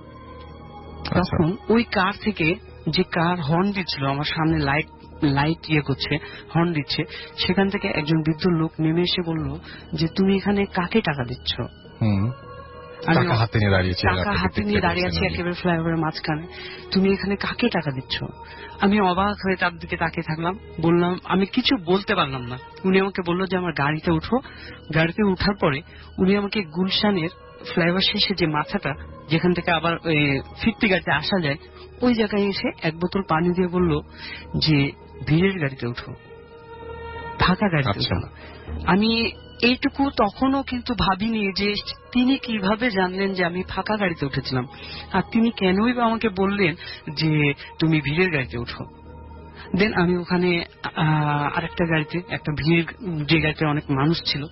তখন ওই কার থেকে, যে কার হর্ন দিচ্ছিল আমার সামনে, লাইট করছে, হর্ন দিচ্ছে, সেখান থেকে একজন বৃদ্ধ লোক নেমে এসে বলল যে তুমি এখানে কাকে টাকা দিচ্ছ? টাকা হাতে নিয়ে দাঁড়িয়ে আছি একেবারে ফ্লাইওভারের মাঝখানে, তুমি এখানে কাকে টাকা দিচ্ছ? আমি অবাক হয়ে তার দিকে তাকিয়ে থাকলাম। বললাম, আমি কিছু বলতে পারলাম না। উনি আমাকে বললো যে আমার গাড়িতে উঠো। গাড়িতে উঠার পরে উনি আমাকে গুলশানের ফ্লাইওভার শেষে যে মাথাটা যেখান থেকে আবার ওই ফিরতি গাড়িতে আসা যায়, ওই জায়গায় এসে এক বোতল পানি দিয়ে বলল যে ভিড়ের গাড়িতে উঠো, ফাঁকা গাড়িতে উঠো না। আমি এইটুকু তখনও কিন্তু ভাবিনি যে তিনি কিভাবে জানলেন যে আমি ফাঁকা গাড়িতে উঠেছিলাম, আর তিনি কেনই বা আমাকে বললেন যে তুমি ভিড়ের গাড়িতে উঠো। দেন আমি ওখানে আরেকটা গাড়িতে, একটা ভিড় যে গাড়িতে অনেক মানুষ ছিল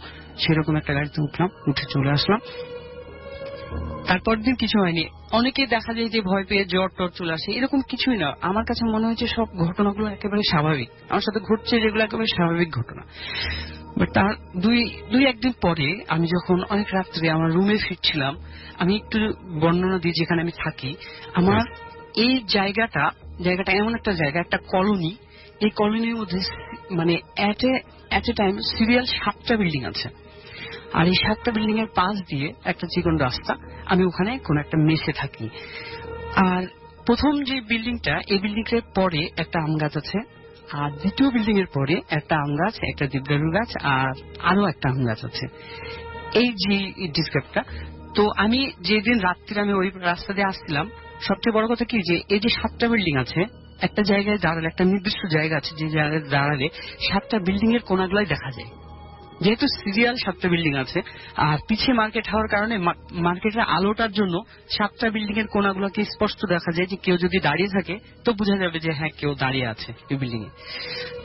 সেরকম একটা গাড়িতে উঠলাম, উঠে চলে আসলাম। তারপর দিন কিছু হয়নি। অনেকে দেখা যায় যে ভয় পেয়ে জ্বর টর চলে আসে, এরকম কিছুই না। আমার কাছে মনে হয়েছে সব ঘটনাগুলো একেবারে স্বাভাবিক, আমার সাথে ঘটছে যেগুলো একেবারে স্বাভাবিক ঘটনা। বাট তার দুই একদিন পরে আমি যখন অনেক রাত্রে আমার রুমে ফিরছিলাম, আমি একটু বর্ণনা দিই যেখানে আমি থাকি। আমার এই জায়গাটা এমন একটা জায়গা, একটা কলোনি। এই কলোনির মধ্যে মানে এট এ টাইম সিরিয়াল 7টা বিল্ডিং আছে, আর এই 7টা বিল্ডিং এর পাশ দিয়ে একটা চিকন রাস্তা। আমি ওখানে কোন একটা মেসে থাকি। আর প্রথম যে বিল্ডিংটা, এই বিল্ডিং এর পরে একটা আম গাছ আছে, আর দ্বিতীয় বিল্ডিং এর পরে একটা আম গাছ, একটা দেবদারু গাছ, আর আরো একটা আম গাছ আছে। এই যে ডিসক্রিপটা। তো আমি যেদিন রাত্রে আমি ওই রাস্তা দিয়ে আসছিলাম, সবচেয়ে বড় কথা কি যে এই যে 7টা বিল্ডিং আছে, একটা জায়গায় দাঁড়ালে, একটা নির্দিষ্ট জায়গা আছে যে জায়গায় দাঁড়ালে 7টা বিল্ডিং এর কোনাগুলাই দেখা যায়। যেহেতু সিরিয়াল 7টা বিল্ডিং আছে, আর পিছিয়ে মার্কেট হওয়ার কারণে মার্কেটের আলোটার জন্য 7টা বিল্ডিং এর কোনাগুলোকে স্পষ্ট দেখা যায়। যে কেউ যদি দাঁড়িয়ে থাকে তো বোঝা যাবে যে হ্যাঁ কেউ দাঁড়িয়ে আছে এই বিল্ডিং এ।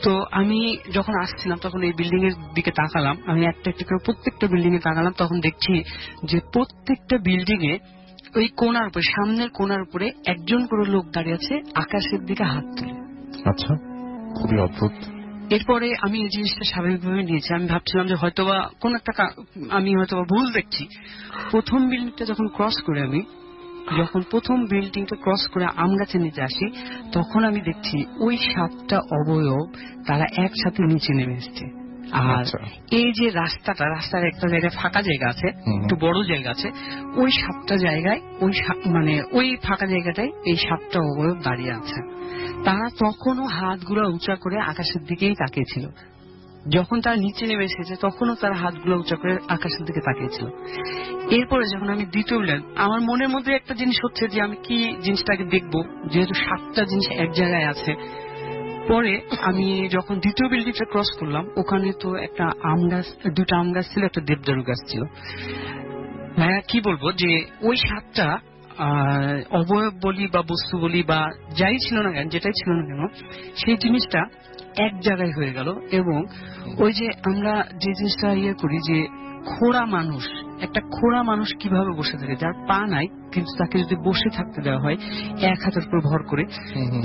তো আমি যখন আসছিলাম তখন এই বিল্ডিং এর দিকে তাকালাম, আমি একটা একটা করে প্রত্যেকটা বিল্ডিং এ তাকালাম, তখন দেখছি যে প্রত্যেকটা বিল্ডিং এ ওই কোনার উপরে, সামনের কোনার উপরে একজন করে লোক দাঁড়িয়ে আছে আকাশের দিকে হাত তুলে। আচ্ছা, খুবই অদ্ভুত। এরপরে আমি এই জিনিসটা স্বাভাবিকভাবে নিয়েছি। আমি ভাবছিলাম যে হয়তোবা কোন একটা আমি হয়তোবা ভুল দেখছি। প্রথম বিল্ডিংটা যখন ক্রস করে আম গাছের নিচে আসি, তখন আমি দেখছি ওই 7টা অবয়ব তারা একসাথে নিচে নেমে এসছে। আর এই যে রাস্তার একটা জায়গায় ফাঁকা জায়গা আছে, একটু বড় জায়গা আছে, ওই 7টা জায়গায় ওই ফাঁকা জায়গাটায় এই 7টা অবয়ব দাঁড়িয়ে আছে। তারা তখনও হাতগুলো উঁচা করে আকাশের দিকেই তাকিয়েছিল। যখন তারা নিচে নেমে এসেছে তখনও তারা হাতগুলো উঁচা করে আকাশের দিকে তাকিয়েছিল। এরপরে যখন আমি দ্বিতীয় বিল্ডিং, আমার মনের মধ্যে একটা জিনিস হচ্ছে যে আমি কি জিনিসটাকে দেখবো, যেহেতু 7টা জিনিস এক জায়গায় আছে। পরে আমি যখন দ্বিতীয় বিল্ডিংটা ক্রস করলাম, ওখানে তো একটা আম গাছ, 2টা আম গাছ ছিল, একটা দেবদারু গাছ ছিল। হ্যাঁ, কি বলবো যে ওই 7টা অবয়ব বলি বা বস্তু বলি বা যাই ছিল না কেন, যেটাই ছিল না কেন, সেই জিনিসটা এক জায়গায় হয়ে গেল। এবং ওই যে আমরা যে জিনিসটা করি যে একটা খোড়া মানুষ কিভাবে বসে থাকে, যার পা নাই কিন্তু তাকে যদি বসে থাকতে দেওয়া হয় এক হাতের উপর ভর করে,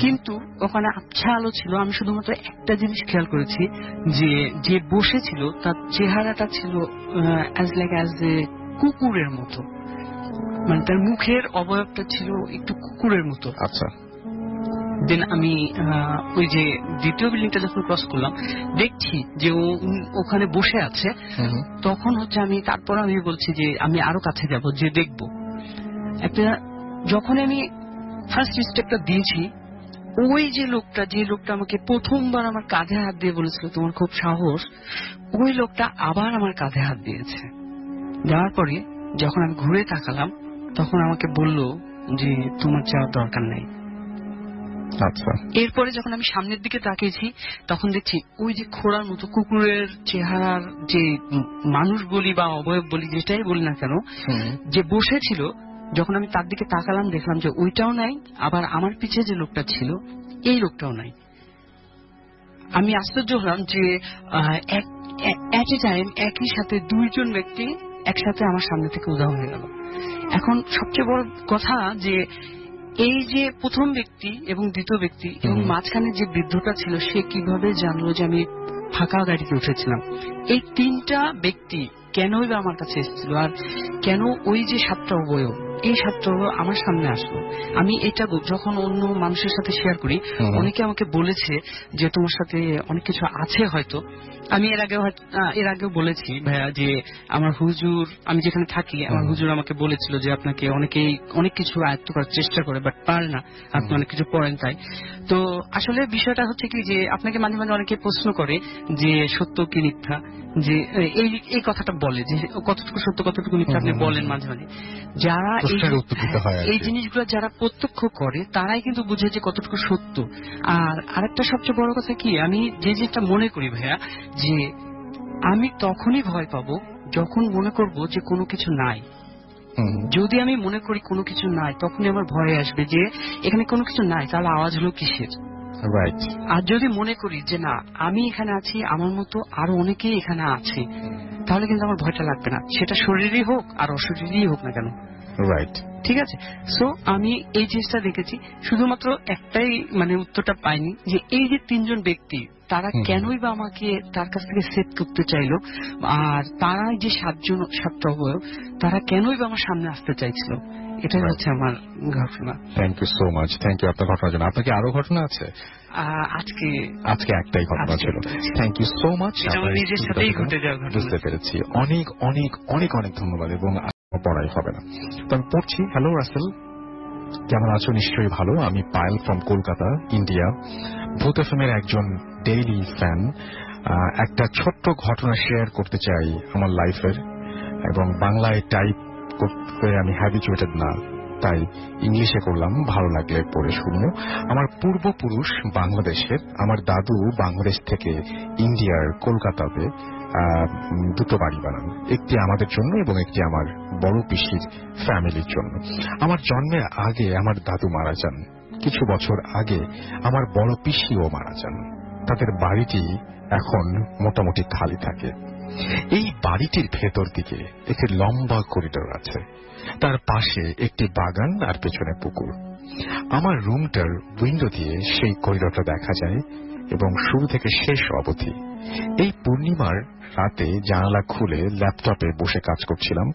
কিন্তু ওখানে আবছা আলো ছিল। আমি শুধুমাত্র একটা জিনিস খেয়াল করেছি যে বসেছিল তার চেহারাটা ছিল অ্যাজ এ কুকুরের মতো, মানে তার মুখের অবয়বটা ছিল একটু কুকুরের মতো। আচ্ছা। দেন আমি ওই যে দ্বিতীয় বিল্ডিংটা যখন ক্রস করলাম, দেখছি যে ও ওখানে বসে আছে। তখন হচ্ছে তারপর আমি বলছি যে আমি আরো কাছে যাব, যে দেখবো একটা। যখন আমি ফার্স্ট স্টেপটা দিয়েছি, ওই যে লোকটা আমাকে প্রথমবার আমার কাঁধে হাত দিয়ে বলেছিল তোমার খুব সাহস, ওই লোকটা আবার আমার কাঁধে হাত দিয়েছে। দেওয়ার পরে যখন আমি ঘুরে তাকালাম, তখন আমাকে বলল যে তোমার যাওয়ার দরকার নাই। আচ্ছা। এরপরে যখন আমি সামনের দিকে তাকিয়েছি, তখন দেখছি ওই যে খোড়ার মতো কুকুরের চেহারার যে মানুষ বলি বা অবয়ব বলি, যেটাই বলি না কেন, যে বসেছিল, যখন আমি তার দিকে তাকালাম দেখলাম যে ওইটাও নাই, আবার আমার পিছিয়ে যে লোকটা ছিল এই লোকটাও নাই। আমি আশ্চর্য হলাম যে এট এ টাইম একই সাথে 2জন ব্যক্তি একসাথে আমার সামনে থেকে উধাও হয়ে গেল। এখন সবচেয়ে বড় কথা যে এই যে প্রথম ব্যক্তি এবং দ্বিতীয় ব্যক্তি এবং মাঝখানে যে বৃদ্ধটা ছিল, সে কিভাবে জানলো যে আমি ফাঁকা গাড়িতে উঠেছিলাম? এই 3টা ব্যক্তি কেনই বা আমার কাছে এসেছিল, আর কেন ওই যে 7টা অবয়ব, এই 7টা অবয়ব আমার সামনে আসলো? আমি এটা যখন অন্য মানুষের সাথে শেয়ার করি, অনেকে আমাকে বলেছে যে তোমার সাথে অনেক কিছু আছে হয়তো। আমি এর আগেও বলেছি ভাইয়া যে আমার হুজুর, আমি যেখানে থাকি আমার হুজুর আমাকে বলেছিল যে আপনাকে অনেক কিছু আয়ত্ত করার চেষ্টা করে বাট পারে না, আপনি অনেক কিছু পড়েন তাই। তো আসলে বিষয়টা হচ্ছে কি যে আপনাকে মাঝে মাঝে অনেকে প্রশ্ন করে যে সত্য কি মিথ্যা, যে এই কথাটা বলে যে কতটুকু সত্য কতটুকু মিথ্যা আপনি বলেন মাঝে মাঝে। যারা এই জিনিসগুলো যারা প্রত্যক্ষ করে তারাই কিন্তু বুঝে যে কতটুকু সত্য। আর আরেকটা সবচেয়ে বড় কথা কি, আমি যে জিনিসটা মনে করি ভাইয়া, যে আমি তখনই ভয় পাবো যখন মনে করব যে কোনো কিছু নাই। যদি আমি মনে করি কোনো কিছু নাই, তখনই আমার ভয় আসবে যে এখানে কোনো কিছু নাই, তাহলে আওয়াজ হলো কিসের। আর যদি মনে করি যে না, আমি এখানে আছি, আমার মতো আরো অনেকেই এখানে আছে, তাহলে কিন্তু আমার ভয়টা লাগবে না, সেটা শরীরই হোক আর অশরীরই হোক না কেন। রাইট, ঠিক আছে। সো আমি এই জিনিসটা দেখেছি, শুধুমাত্র একটাই মানে উত্তরটা পাইনি যে এই যে 3 জন ব্যক্তি তারা কেনই বা আমাকে তার কাছ থেকে সেভ করতে চাইলো, আর তারা যে 7টা অবয়ব তারা কেনই বা আমার সামনে আসতে চাইছিল। এটাই হচ্ছে আমার ঘটনা। Thank you so much, thank you আপনার ঘটনার জন্য। আপনার কি আরো ঘটনা আছে? আজকে একটাই ঘটনা ছিল। Thank you so much. নিজের সাথেই ঘটে যাওয়া ঘটনা। বুঝতে পেরেছি। অনেক অনেক অনেক অনেক ধন্যবাদ, এবং পড়াই হবে না তো আমি পড়ছি। হ্যালো রাসেল, কেমন আছো? নিশ্চয়ই ভালো। আমি পায়েল ফ্রম কলকাতা, ইন্ডিয়া। ভূত এফএম এর একজন ডেইলি ফ্যান। একটা ছোট্ট ঘটনা শেয়ার করতে চাই আমার লাইফের, এবং বাংলায় টাইপ করতে আমি হ্যাবিচুয়েটেড না, তাই ইংলিশে করলাম, ভালো লাগলে পড়ে শুনিও। আমার পূর্বপুরুষ বাংলাদেশের, আমার দাদু বাংলাদেশ থেকে ইন্ডিয়ার কলকাতাতে 2টো বাড়ি বানান, একটি আমাদের জন্য এবং একটি আমার বড় পিসির ফ্যামিলির জন্য। আমার জন্মের আগে আমার দাদু মারা যান, কিছু বছর আগে আমার বড় পিসিও মারা যান। তাদের বাড়িটি এখন মোটামুটি খালি থাকে। এই বাড়িটির ভেতর দিকে একটি লম্বা করিডোর আছে, তার পাশে একটি বাগান আর পেছনে পুকুর। আমার রুমটার উইন্ডো দিয়ে সেই করিডোরটা দেখা যায়, এবং শুরু থেকে শেষ অবধি। এই পূর্ণিমার রাতে জানালা খুলে ল্যাপটপে বসে কাজ করছিলাম।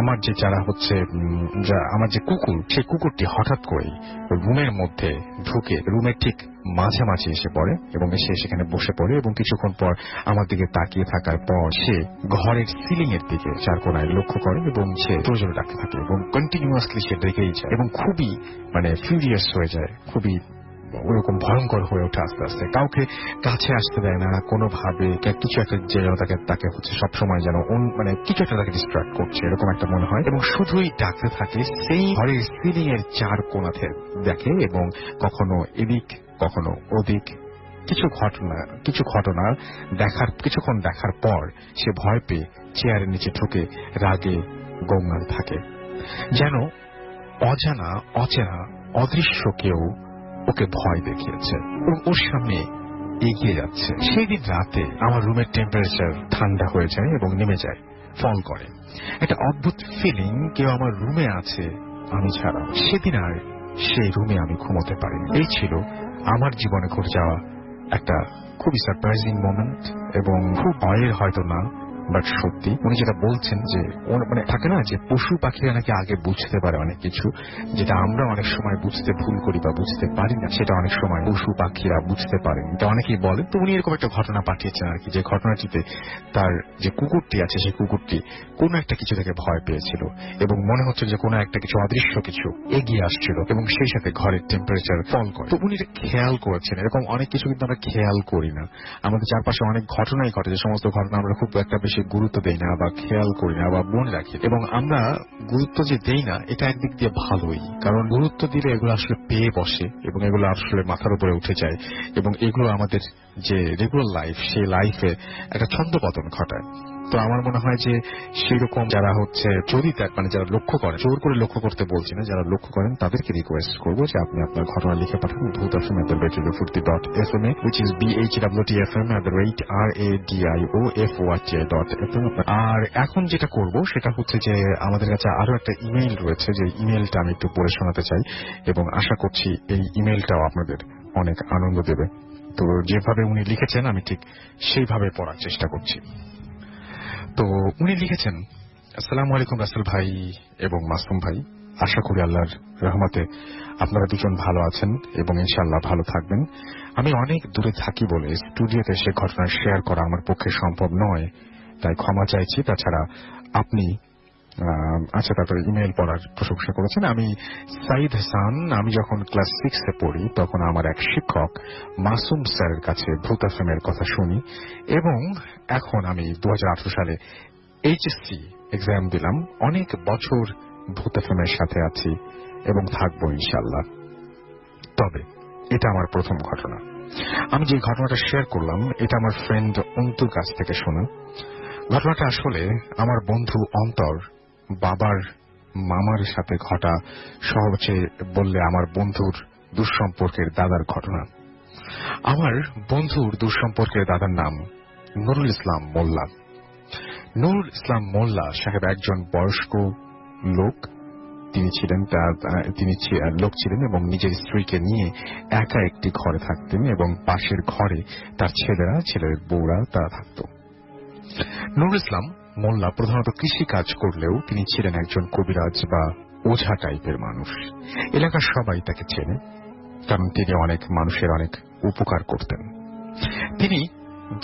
আমার যে যারা হচ্ছে আমার যে কুকুর, সেই কুকুরটি হঠাৎ করেই রুমের মধ্যে ঢুকে রুমের ঠিক মাঝামাঝি এসে পড়ে, এবং এসে সেখানে বসে পড়ে, এবং কিছুক্ষণ পর আমার দিকে তাকিয়ে থাকার পর সে ঘরের সিলিং এর দিকে চার কোনায় লক্ষ্য করে, এবং সে প্রয়োজনে ডাকতে থাকে, এবং কন্টিনিউয়াসলি সে ডেকেই যায়, এবং খুবই মানে ফিউরিয়াস হয়ে যায়, খুবই ওরকম ভয়ঙ্কর হয়ে ওঠে আস্তে আস্তে। কাউকে কাছে আসতে দেয় না কোনোভাবে, কিছু একটা যেন তাকে হচ্ছে সবসময় যেন মানে কিছু একটা তাকে ডিস্ট্রাক্ট করছে, এরকম একটা মনে হয়, এবং শুধুই ডাকতে থাকে। সেই ঘরের সিলিং এর 4 কোণাতে দেখে, এবং কখনো এদিক কখনো ওদিক। কিছু ঘটনা কিছুক্ষণ দেখার পর সে ভয় পেয়ে চেয়ারের নিচে ঢুকে রাগে গঙ্গাল থাকে, যেন অজানা অচেনা অদৃশ্য কেউ ওকে ভয় দেখিয়েছে এবং ওর সামনে এগিয়ে যাচ্ছে। সেই দিন রাতে আমার রুমের টেম্পারেচার ঠান্ডা হয়ে যায় এবং নেমে যায়, ফল করে। একটা অদ্ভুত ফিলিং কেউ আমার রুমে আছে আমি ছাড়া। সেদিন আর সেই রুমে আমি ঘুমোতে পারিনি। এই ছিল আমার জীবনে ঘটে যাওয়া একটা খুবই সারপ্রাইজিং মোমেন্ট, এবং খুব ভয়ের হয়তো না, বাট সত্যি উনি যেটা বলছেন যে মানে থাকে না যে পশু পাখিরা নাকি আগে বুঝতে পারে অনেক কিছু, যেটা আমরা অনেক সময় বুঝতে ভুল করি বা বুঝতে পারি না, সেটা অনেক সময় পশু পাখিরা বুঝতে পারেন, এটা অনেকেই বলেন। তো উনি এরকম একটা ঘটনা পাঠিয়েছেন আর কি, যে ঘটনাটিতে তার যে কুকুরটি আছে সেই কুকুরটি কোনো একটা কিছু থেকে ভয় পেয়েছিল, এবং মনে হচ্ছে যে কোনো একটা কিছু অদৃশ্য কিছু এগিয়ে আসছিল, এবং সেই সাথে ঘরের টেম্পারেচার ফল করে। তো উনি এটা খেয়াল করেছেন। এরকম অনেক কিছু কিন্তু আমরা খেয়াল করি না, আমাদের চারপাশে অনেক ঘটনাই ঘটে, যে সমস্ত ঘটনা আমরা খুব একটা বেশি গুরুত্ব দেই না বা খেয়াল করি না বা মনে রাখি, এবং আমরা গুরুত্ব যে দেই না এটা একদিক দিয়ে ভালোই, কারণ গুরুত্ব দিলে এগুলো আসলে পেয়ে বসে এবং এগুলো আসলে মাথার উপরে উঠে যায়, এবং এগুলো আমাদের যে রেগুলার লাইফ সেই লাইফে একটা ছন্দপতন ঘটায়। তো আমার মনে হয় যে সেই রকম যারা হচ্ছে যদি মানে যারা লক্ষ্য করেন, জোর করে লক্ষ্য করতে বলছি না, যারা লক্ষ্য করেন তাদেরকে রিকোয়েস্ট করবো যে আপনি আপনার ঘটনা লিখে পাঠান bhutfm@radiofurti.fm, which is bhwtfm@radio.fm। আর এখন যেটা করব সেটা হচ্ছে যে আমাদের কাছে আরো একটা ইমেইল রয়েছে, যে ইমেইলটা আমি একটু পড়ে শোনাতে চাই, এবং আশা করছি এই ইমেইলটাও আপনাদের অনেক আনন্দ দেবে। তো যেভাবে উনি লিখেছেন আমি ঠিক সেইভাবে পড়ার চেষ্টা করছি। তো উনি লিখেছেন, আসসালামু আলাইকুম রাসেল ভাই এবং মাসুম ভাই, আশা করি আল্লাহর রহমতে আপনারা দুজন ভালো আছেন এবং ইনশাআল্লাহ ভালো থাকবেন। আমি অনেক দূরে থাকি বলে স্টুডিওতে সে ঘটনা শেয়ার করা আমার পক্ষে সম্ভব নয়, তাই ক্ষমা চাইছি। তাছাড়া আপনি আচ্ছা, তারপরে ইমেল পড়ার প্রশংসা করেছেন। আমি সাইদ হাসান, আমি যখন ক্লাস 6-এ পড়ি তখন আমার এক শিক্ষক মাসুম স্যারের কাছে ভূত এফএমের কথা শুনি এবং এখন আমি 2018 সালে এইচএসসি এক্সাম দিলাম। অনেক বছর ভূত এফএমের সাথে আছি এবং থাকবো ইনশাআল্লাহ। তবে এটা আমার প্রথম ঘটনা। আমি যে ঘটনাটা শেয়ার করলাম এটা আমার ফ্রেন্ড অন্তুর কাছ থেকে শোনা। ঘটনাটা আসলে আমার বন্ধু অন্তর বাবার মামার সাথে ঘটা, সহজে বললে আমার বন্ধুর দুঃসম্পর্কের দাদার ঘটনা। আমার বন্ধুর দুঃসম্পর্কের দাদার নাম নুরুল ইসলাম মোল্লা। নুরুল ইসলাম মোল্লা সাহেব একজন বয়স্ক লোক। লোক ছিলেন এবং নিজের স্ত্রীকে নিয়ে একা একটি ঘরে থাকতেন এবং পাশের ঘরে তার ছেলের বউরা তারা থাকত। নুরুল ইসলাম মোল্লা প্রধানত কৃষি কাজ করলেও তিনি ছিলেন একজন কবিরাজ বা ওঝা টাইপের মানুষ। এলাকার সবাই তাকে চেনে, কারণ তিনি অনেক মানুষের অনেক উপকার করতেন। তিনি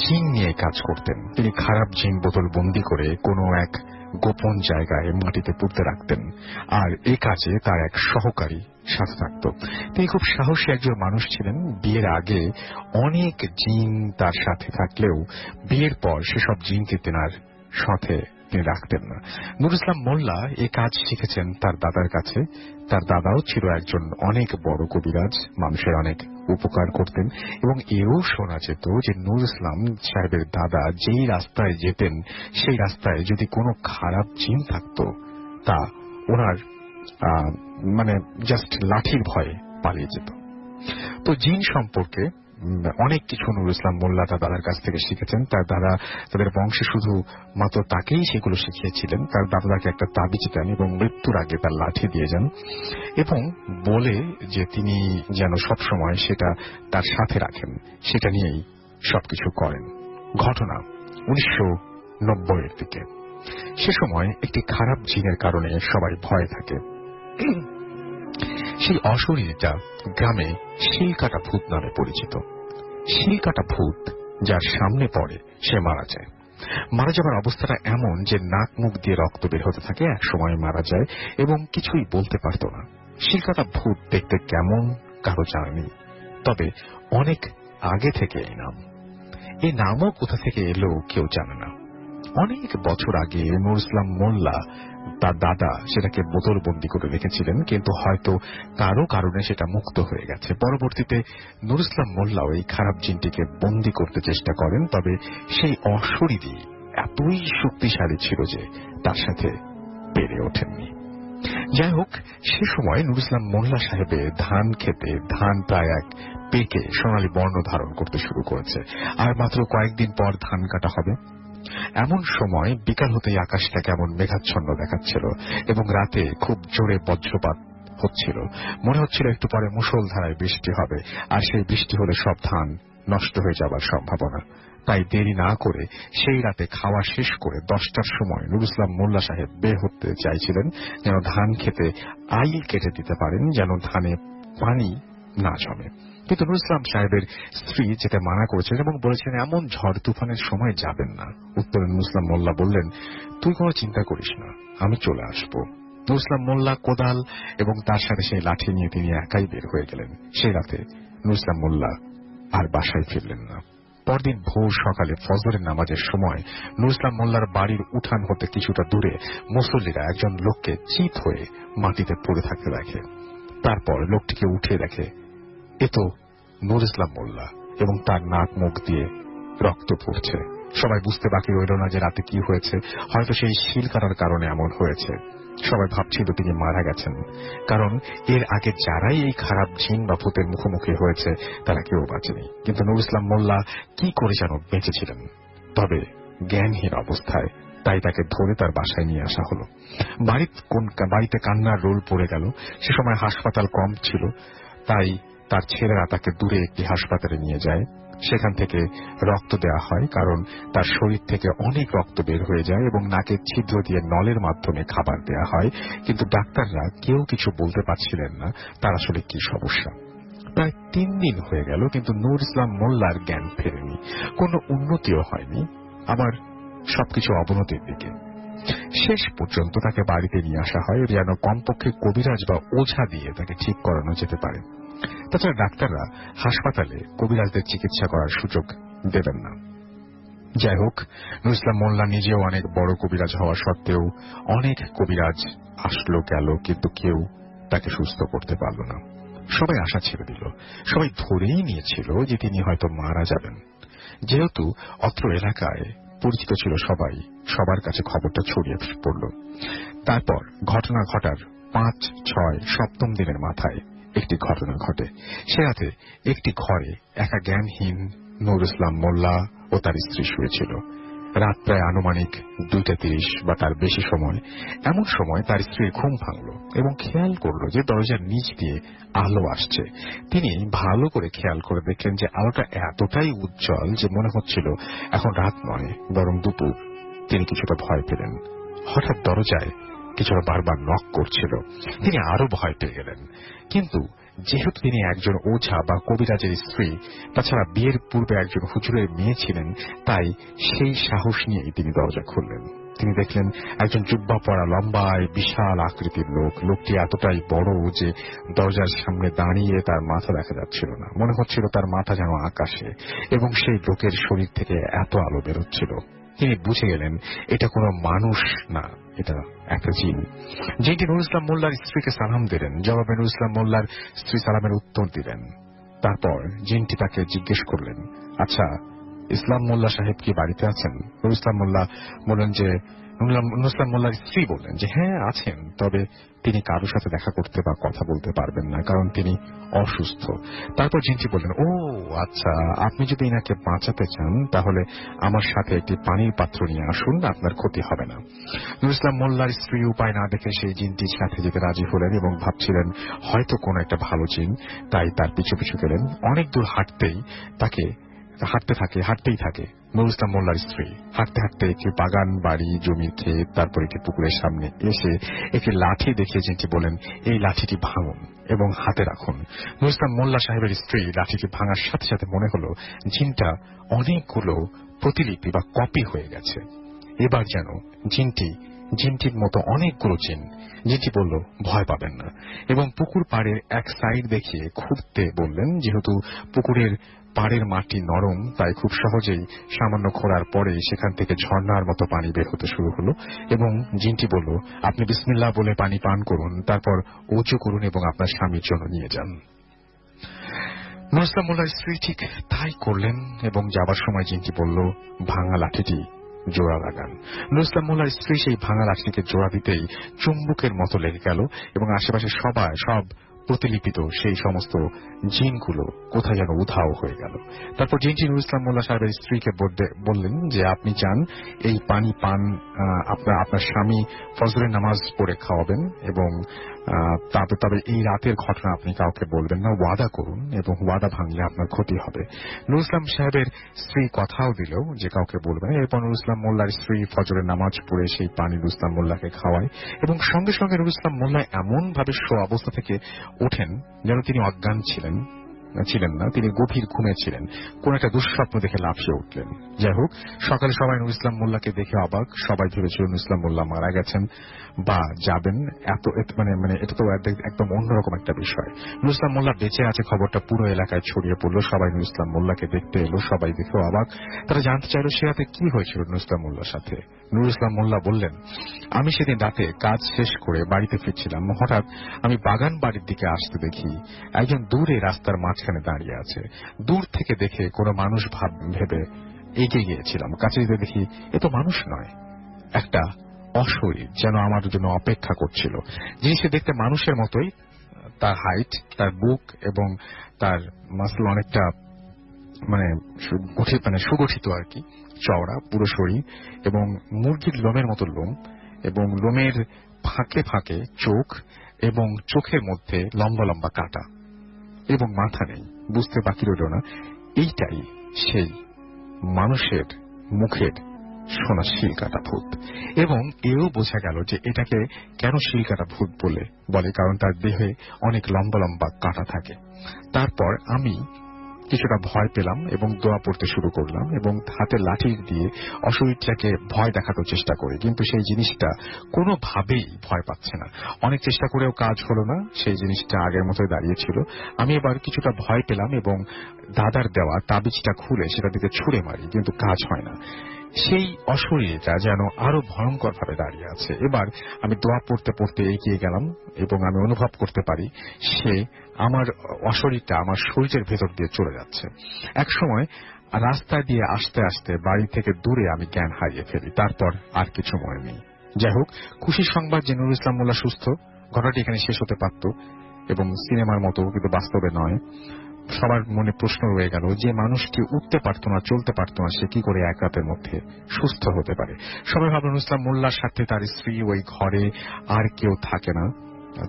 জিন নিয়ে কাজ করতেন। তিনি খারাপ জিন বোতল বন্দি করে কোনো এক গোপন জায়গায় মাটিতে পুঁতে রাখতেন, আর এই কাজে তার এক সহকারী সাথে থাকত। তিনি খুব সাহসী একজন মানুষ ছিলেন। বিয়ের আগে অনেক জিন তার সাথে থাকলেও বিয়ের পর সেসব জিনকে তেনার সাথে তিনি রাখতেন না। নুরুল ইসলাম মোল্লা এই কাজ শিখেছেন তার দাদার কাছে। তার দাদাও ছিল একজন অনেক বড় কবিরাজ, মানুষের অনেক উপকার করতেন এবং এও শোনা যেত যে নুরুল ইসলাম সাহেবের দাদা যেই রাস্তায় যেতেন সেই রাস্তায় যদি কোনো খারাপ জিন থাকত তা ওনার জাস্ট লাঠির ভয়ে পালিয়ে যেত। তো জিন সম্পর্কে অনেক কিছু নুরুল ইসলাম মোল্লা তার দাদার কাছ থেকে শিখেছেন। তার দাদা তাদের বংশে শুধু মাত্র তাকেই সেগুলো শিখিয়েছিলেন। তার দাদা তাকে একটা তাবিজ দেন এবং মৃত্যুর আগে তার লাঠি দিয়ে যান এবং বলে যে তিনি যেন সবসময় সেটা তার সাথে রাখেন, সেটা নিয়েই সবকিছু করেন। ঘটনা 1990-এর দিকে। সে সময় একটি খারাপ জিনের কারণে সবাই ভয়ে থাকে। সেই অশরীরটা গ্রামে শিলকাটা ভূত নামে পরিচিত। শিলকাটা ভূত যার সামনে পড়ে সে মারা যায়। মারা যাবার অবস্থাটা এমন যে নাক মুখ দিয়ে রক্ত বের হতে থাকে, এক সময় মারা যায় এবং কিছুই বলতে পারত না। শিলকাটা ভূত দেখতে কেমন কারো জানা নেই, তবে অনেক আগে থেকে এই নামও কোথা থেকে এলো কেউ জানে না। অনেক বছর আগে নুরুল ইসলাম মোল্লা তার দাদা সেটাকে বোতল বন্দি করে রেখেছিলেন, কিন্তু হয়তো কারো কারণে সেটা মুক্ত হয়ে গেছে। পরবর্তীতে নুরুল ইসলাম মোল্লাও এই খারাপ জিনটিকে বন্দি করতে চেষ্টা করেন, তবে সেই অশরীরী এতই শক্তিশালী ছিল যে তার সাথে পেরে ওঠেননি। যাই হোক, সে সময় নুরুল ইসলাম মোল্লা সাহেবের ধান খেতে ধান প্রায় এক পেকে সোনালী বর্ণ ধারণ করতে শুরু করেছে, আর মাত্র কয়েকদিন পর ধান কাটা হবে। এমন সময় বিকাল হতেই আকাশটা কেমন মেঘাচ্ছন্ন দেখাচ্ছিল এবং রাতে খুব জোরে বজ্রপাত হচ্ছিল। মনে হচ্ছিল একটু পরে মুষলধারায় বৃষ্টি হবে, আর সেই বৃষ্টি হলে সব ধান নষ্ট হয়ে যাবার সম্ভাবনা। তাই দেরি না করে সেই রাতে খাওয়া শেষ করে 10টার সময় নুরুল ইসলাম মোল্লা সাহেব বের হতে চাইছিলেন যেন ধান খেতে আইল কেটে দিতে পারেন, যেন ধানে পানি না জমে। কিন্তু নুরুল ইসলাম সাহেবের স্ত্রী যেতে মানা করেছিলেন এবং বলেছিলেন এমন ঝড় তুফানের সময় যাবেন না। উত্তরে নুরুল ইসলাম মোল্লা বললেন, তুই কোনো চিন্তা করিস না, আমি চলে আসবো। নুরুল ইসলাম মোল্লা কোদাল এবং তার সাথে সেই লাঠি নিয়ে তিনি একাই বের হয়ে গেলেন। সেই রাতে নুরুল ইসলাম মোল্লা আর বাসায় ফিরলেন না। পরদিন ভোর সকালে ফজরের নামাজের সময় নুরুল ইসলাম মোল্লার বাড়ির উঠান হতে কিছুটা দূরে মুসল্লিরা একজন লোককে চিত হয়ে মাটিতে পড়ে থাকতে দেখে। তারপর লোকটিকে উঠিয়ে দেখে এ তো নুরুল ইসলাম মোল্লা এবং তার নাক মুখ দিয়ে রক্ত পড়ছে। সবাই বুঝতে বাকি রইল না যে রাতে কি হয়েছে। হয়তো সেই শিল কাটার কারণে এমন হয়েছে। সবাই ভাবছিল তিনি মারা গেছেন, কারণ এর আগে যারাই এই খারাপ জিন বা ভূতের মুখোমুখি হয়েছে তারা কেউ বাঁচেনি। কিন্তু নুরুল ইসলাম মোল্লা কি করে যেন বেঁচেছিলেন, তবে জ্ঞানহীন অবস্থায়। তাই তাকে ধরে তার বাসায় নিয়ে আসা হলো। বাড়িতে কান্নার রোল পড়ে গেল। সে সময় হাসপাতাল কম ছিল, তাই তার ছেলেরা তাকে দূরে একটি হাসপাতালে নিয়ে যায়। সেখান থেকে রক্ত দেওয়া হয়, কারণ তার শরীর থেকে অনেক রক্ত বের হয়ে যায় এবং নাকের ছিদ্র দিয়ে নলের মাধ্যমে খাবার দেওয়া হয়। কিন্তু ডাক্তাররা কেউ কিছু বলতে পারছিলেন না তার আসলে কি সমস্যা। প্রায় 3 দিন হয়ে গেল, কিন্তু নুরুল ইসলাম মোল্লার জ্ঞান ফেরেনি, কোনো উন্নতিও হয়নি, আবার সবকিছু অবনতির দিকে। শেষ পর্যন্ত তাকে বাড়িতে নিয়ে আসা হয় যেন কমপক্ষে কবিরাজ বা ওঝা দিয়ে তাকে ঠিক করানো যেতে পারে। তাছাড়া ডাক্তাররা হাসপাতালে কবিরাজদের চিকিৎসা করার সুযোগ দেবেন না। যাই হোক, নুরুল ইসলাম মোল্লা নিজেও অনেক বড় কবিরাজ হওয়া সত্ত্বেও অনেক কবিরাজ আসলো গেল, কিন্তু কেউ তাকে সুস্থ করতে পারল না। সবাই আশা ছেড়ে দিল, সবাই ধরেই নিয়েছিল যে তিনি হয়তো মারা যাবেন। যেহেতু অত্র এলাকায় পরিচিত ছিল সবাই, সবার কাছে খবরটা ছড়িয়ে পড়ল। তারপর ঘটনা ঘটার 5-6 দিনের মাথায় একটি ঘটনা ঘটে। সে রাতে একটি ঘরে একা জ্ঞানহীন নুরুল ইসলাম মোল্লা ও তার স্ত্রী শুয়েছিল। রাত প্রায় আনুমানিক 2:30 বা তার বেশি সময়। এমন সময় তার স্ত্রীর ঘুম ভাঙল এবং খেয়াল করল যে দরজার নিচ দিয়ে আলো আসছে। তিনি ভালো করে খেয়াল করে দেখলেন যে আলোটা এতটাই উজ্জ্বল যে মনে হচ্ছিল এখন রাত নয় বরং দুপুর। তিনি কিছুটা ভয় পেলেন। হঠাৎ দরজায় কিছুটা বারবার নক করছিল। তিনি আরো ভয় পেয়ে গেলেন। কিন্তু যেহেতু তিনি একজন ওঝা বা কবিরাজের স্ত্রী, তাছাড়া বিয়ের পূর্বে একজন হুজুরের মেয়ে ছিলেন, তাই সেই সাহস নিয়েই তিনি দরজা খুললেন। তিনি দেখলেন একজন জুব্বা পরা লম্বায় বিশাল আকৃতির লোক। লোকটি এতটাই বড় যে দরজার সামনে দাঁড়িয়ে তার মাথা দেখা যাচ্ছিল না। মনে হচ্ছিল তার মাথা যেন আকাশে, এবং সেই লোকের শরীর থেকে এত আলো বেরোচ্ছিল। তিনি বুঝে গেলেন এটা কোনো মানুষ না, এটা একটা জিন। জিনটি নুরুল ইসলাম মোল্লার স্ত্রীকে সালাম দিলেন। জবাবে নুরুল ইসলাম মোল্লার স্ত্রী সালামের উত্তর দিলেন। তারপর জিনটি তাকে জিজ্ঞেস করলেন, আচ্ছা, ইসলাম মোল্লা সাহেব কি বাড়িতে আছেন? নুরুল ইসলাম মোল্লা বললেন যে নুরুল ইসলাম মোল্লার স্ত্রী বললেন যে হ্যাঁ আছেন, তবে তিনি কারোর সাথে দেখা করতে বা কথা বলতে পারবেন না, কারণ তিনি অসুস্থ। তারপর জিনটি বললেন, ও আচ্ছা, আপনি যদি ইনাকে বাঁচাতে চান তাহলে আমার সাথে একটি পানির পাত্র নিয়ে আসুন, আপনার ক্ষতি হবে না। নুরুল ইসলাম মোল্লার স্ত্রী উপায় না দেখে সেই জিনটির সাথে যেতে রাজি হলেন এবং ভাবছিলেন হয়তো কোনো একটা ভালো জিন, তাই তার পিছু পিছু গেলেন। অনেক দূর হাঁটতেই থাকে নুরুল ইসলাম মোল্লার স্ত্রী। হাঁটতে হাঁটতে একটি বাগান, বাড়ি, জমির ক্ষেত, তারপর একটি পুকুরের সামনে এসে একটি লাঠি দেখিয়ে জিনটি বলেন, এই লাঠিটি ভাঙুন এবং হাতে রাখুন। নুরুল ইসলাম মোল্লা সাহেবের স্ত্রী লাঠিটি ভাঙার সাথে সাথে মনে হলো জিনটা অনেকগুলো প্রতিলিপি বা কপি হয়ে গেছে। এবার যেন জিনটির মতো অনেকগুলো জিন। জিনটি বলল, ভয় পাবেন না, এবং পুকুর পাড়ের এক সাইড দেখিয়ে খুঁড়তে বললেন। যেহেতু পুকুরের পাড়ের মাটি নরম, তাই খুব সহজেই সামান্য খোঁড়ার পরে সেখান থেকে ঝর্ণার মতো পানি বের হতে শুরু হলো। এবং জিনটি বলল, আপনি বিসমিল্লাহ বলে পানি পান করুন, তারপর ওযু করুন এবং আপনার স্বামীর জন্য নিয়ে যান। নুরুল ইসলাম মোল্লার স্ত্রী ঠিক তাই করলেন এবং যাবার সময় জিনটি বলল, ভাঙা লাঠিটি জোড়া লাগান। নুরুল ইসলাম মোল্লার স্ত্রী সেই ভাঙা লাঠিটিকে জোড়া দিতেই চুম্বকের মতো লেগে গেল এবং আশেপাশে সব প্রতিলিপিত সেই সমস্ত জিনগুলো কোথায় যেন উধাও হয়ে গেল। তারপর জিনটি নুরুল ইসলাম মোল্লা সাহেবের স্ত্রীকে বললেন যে আপনি চান এই পানি পান আপনার স্বামী ফজরের নামাজ পড়ে খাওয়াবেন এবং তবে এই রাতের ঘটনা আপনি কাউকে বলবেন না, ওয়াদা করুন, এবং ওয়াদা ভাঙলে আপনার ক্ষতি হবে। নুরুল ইসলাম সাহেবের স্ত্রী কথাও দিল যে কাউকে বলবেন। এরপর নুরুল ইসলাম মোল্লার স্ত্রী ফজরের নামাজ পড়ে সেই পানি নুরুল ইসলাম মোল্লাকে খাওয়ায় এবং সঙ্গে সঙ্গে নুরুল ইসলাম মোল্লা এমন ভাবে শো অবস্থা থেকে ওঠেন যেন তিনি অজ্ঞান ছিলেন না, তিনি গভীর ঘুমে ছিলেন। কোন একটা দুঃস্বপ্ন দেখে লাফিয়ে উঠলেন। যাই হোক, সকালে সবাই নুরুল ইসলাম মোল্লাকে দেখে অবাক। সবাই ভেবেছিল নুরুল ইসলাম মোল্লা মারা গেছেন বা যাবেন। এটা তো একদম অন্যরকম একটা বিষয়। নুরুল ইসলাম মোল্লা বেঁচে আছে খবরটা পুরো এলাকায় ছড়িয়ে পড়লো। সবাই নুরুল ইসলাম মোল্লাকে দেখতে এলো। সবাই দেখেও অবাক। তারা জানতে চাইল সে রাতে কি হয়েছিল নুরুল ইসলাম মোল্লার সাথে। নুরুল ইসলাম মোল্লা বললেন, আমি সেদিন রাতে কাজ শেষ করে বাড়িতে ফিরছিলাম। হঠাৎ আমি বাগান বাড়ির দিকে আসতে দেখি একজন দূরে রাস্তার মাঝখানে দাঁড়িয়ে আছে। দূর থেকে দেখে কোনো মানুষ ভেবে এগিয়ে গিয়েছিলাম। কাছে যেতে দেখি এ তো মানুষ নয়, একটা অশরীর যেন আমার জন্য অপেক্ষা করছিল। জিনিসটা দেখতে মানুষের মতোই, তার হাইট, তার বুক এবং তার মাসল অনেকটা সুগঠিত আর কি, চওড়া পুরো শরীর এবং মুরগির লোমের মতো লোম এবং লোমের ফাঁকে ফাঁকে চোখ এবং চোখের মধ্যে লম্বা লম্বা কাঁটা এবং মাথা নেই। বুঝতে বাকি রইল না এইটাই সেই মানুষের মুখের সোনা শিলকাটা ভূত। এবং এও বোঝা গেল যে এটাকে কেন শিলকাটা ভূত বলে, কারণ তার দেহে অনেক লম্বা লম্বা কাঁটা থাকে। তারপর আমি কিছুটা ভয় পেলাম এবং দোয়া পড়তে শুরু করলাম এবং হাতে লাঠি দিয়ে অশরীরটাকে ভয় দেখানোর চেষ্টা করি, কিন্তু সেই জিনিসটা কোনোভাবেই ভয় পাচ্ছে না। অনেক চেষ্টা করেও কাজ হলো না, সেই জিনিসটা আগের মতোই দাঁড়িয়েছিল। আমি এবার কিছুটা ভয় পেলাম এবং দাদার দেওয়া তাবিজটা খুলে সেটা দিকে ছুঁড়ে মারি, কিন্তু কাজ হয় না। সেই অশরীরটা যেন আরো ভয়ঙ্কর ভাবে দাঁড়িয়ে আছে। এবার আমি দোয়া পড়তে পড়তে এগিয়ে গেলাম এবং আমি অনুভব করতে পারি সে আমার অশরীরটা আমার শরীরের ভেতর দিয়ে চলে যাচ্ছে। একসময় রাস্তা দিয়ে আসতে আসতে বাড়ি থেকে দূরে আমি জ্ঞান হারিয়ে ফেলি, তারপর আর কিছু মনে নেই। যাই হোক, খুশির সংবাদ যে নুরুল ইসলাম মোল্লা সুস্থ। ঘটনাটি এখানে শেষ হতে পারত এবং সিনেমার মতো, কিন্তু বাস্তবে নয়। সবার মনে প্রশ্ন রয়ে গেল যে মানুষটি উঠতে পারত না, চলতে পারত না, সে কি করে এক রাতের মধ্যে সুস্থ হতে পারে। সবাই ভাবল নুরুল ইসলাম মোল্লার সাথে তার স্ত্রী, ওই ঘরে আর কেউ থাকে না,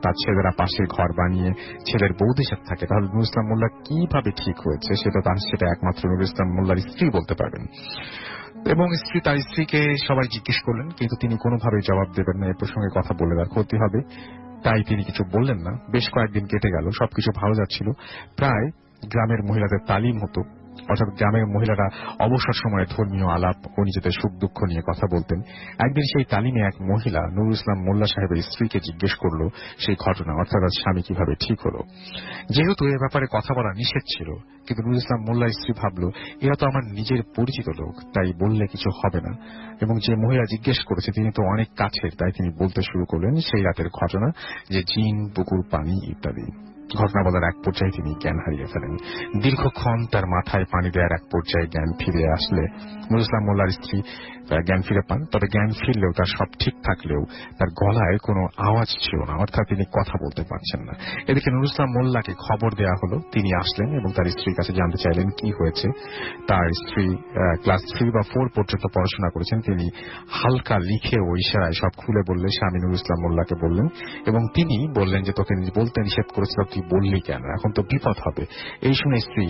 তার ছেলেরা পাশে ঘর বানিয়ে ছেলের বৌদির সাথে থাকে। তাহলে নুরুল ইসলাম মোল্লা কিভাবে ঠিক হয়েছে সেটা একমাত্র নুরুল ইসলাম মোল্লার স্ত্রী বলতে পারবেন। এবং তার স্ত্রীকে সবাই জিজ্ঞেস করলেন, কিন্তু তিনি কোনোভাবেই জবাব দেবেন না। এ প্রসঙ্গে কথা বলে তার ক্ষতি হবে, তাই তিনি কিছু বললেন না। বেশ কয়েকদিন কেটে গেল, সবকিছু ভালো যাচ্ছিল। প্রায় গ্রামের মহিলাদের তালিম হতো, অর্থাৎ গ্রামের মহিলারা অবসর সময়ে ধর্মীয় আলাপ ও নিজেদের সুখ দুঃখ নিয়ে কথা বলতেন। একদিন সেই তালিমে এক মহিলা নুরুল ইসলাম মোল্লা সাহেবের স্ত্রীকে জিজ্ঞেস করল সেই ঘটনা, অর্থাৎ তার স্বামী কিভাবে ঠিক হলো। যেহেতু এ ব্যাপারে কথা বলা নিষেধ ছিল, কিন্তু নুরুল ইসলাম মোল্লার স্ত্রী ভাবল এরা তো আমার নিজের পরিচিত লোক, তাই বললে কিছু হবে না। এবং যে মহিলা জিজ্ঞেস করেছে তিনি তো অনেক কাছের, তাই তিনি বলতে শুরু করলেন সেই রাতের ঘটনা, যে জিন, পুকুর পানি ইত্যাদি। ঘটনা বলার এক পর্যায়ে তিনি জ্ঞান হারিয়ে ফেলেন। দীর্ঘক্ষণ তার মাথায় পানি দেওয়ার এক পর্যায়ে জ্ঞান ফিরে আসলে নুরুল ইসলাম মোল্লার স্ত্রী জ্ঞান ফিরে পান। তবে জ্ঞান ফিরলেও তার সব ঠিক থাকলেও তার গলায় কোনো আওয়াজ ছিল না, অর্থাৎ তিনি কথা বলতে পারছেন না। এদিকে নুরুল ইসলাম মোল্লাকে খবর দেওয়া হলো। তিনি আসলেন এবং তার স্ত্রীর কাছে জানতে চাইলেন কি হয়েছে। তার স্ত্রী ক্লাস 3 বা 4 পর্যন্ত পড়াশোনা করেছেন। তিনি হালকা লিখে ও ইশারায় সব খুলে বললে স্বামী নুরুল ইসলাম মোল্লাকে বললেন, এবং তিনি বললেন যে তোকে বলতে নিষেধ করেছিল, তুই বললি কেন, এখন তো বিপদ হবে। এই শুনে স্ত্রী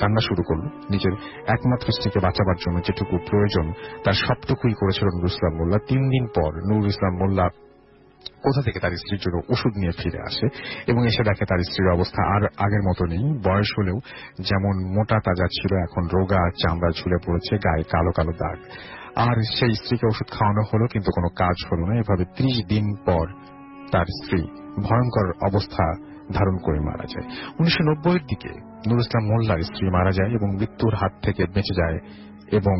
কান্না শুরু করলো। নিজের একমাত্র স্ত্রীকে বাঁচাবার জন্য যেটুকু প্রয়োজন তার সবটুকুই করেছিল নুরুল ইসলাম মোল্লা। 3 দিন পর নুরুল ইসলাম মোল্লা কোথা থেকে তার স্ত্রীর জন্য ওষুধ নিয়ে ফিরে আসে এবং এসে দেখে তার স্ত্রীর অবস্থা আর আগের মতো নেই। বয়স হলেও যেমন মোটা তাজা ছিল, এখন রোগা, চামড়া ঝুলে পড়েছে, গায়ে কালো কালো দাগ। আর সেই স্ত্রীকে ওষুধ খাওয়ানো হলো, কিন্তু কোনো কাজ হলো না। এভাবে 30 দিন পর তার স্ত্রী ভয়ঙ্কর অবস্থা ধারণ করে মারা যায়। 1990-এর দিকে নুরুল ইসলাম মোল্লার স্ত্রী মারা যায় এবং মৃত্যুর হাত থেকে বেঁচে যায়, এবং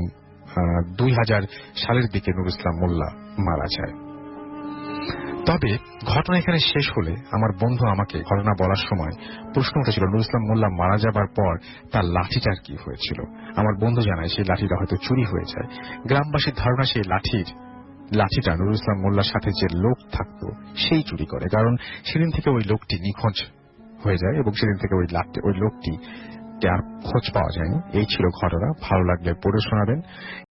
2000 সালের দিকে নুরুল ইসলাম মোল্লা মারা যায়। তবে ঘটনা এখানে শেষ হলে আমার বন্ধু আমাকে ঘটনা বলার সময় প্রশ্ন উঠেছিল নুরুল ইসলাম মোল্লা মারা যাবার পর তার লাঠিটার কি হয়েছিল। আমার বন্ধু জানায় সেই লাঠিটা হয়তো চুরি হয়ে যায়। গ্রামবাসীর ধারণা সেই লাঠিটা নুরুল ইসলাম মোল্লার সাথে যে লোক থাকতো সেই চুরি করে, কারণ সেদিন থেকে ওই লোকটি নিখোঁজ হয়ে যায় এবং সেদিন থেকে ওই লোকটি আর খোঁজ পাওয়া যায়নি। এই ছিল ঘটনা। ভালো লাগলে পড়ে শোনাবেন।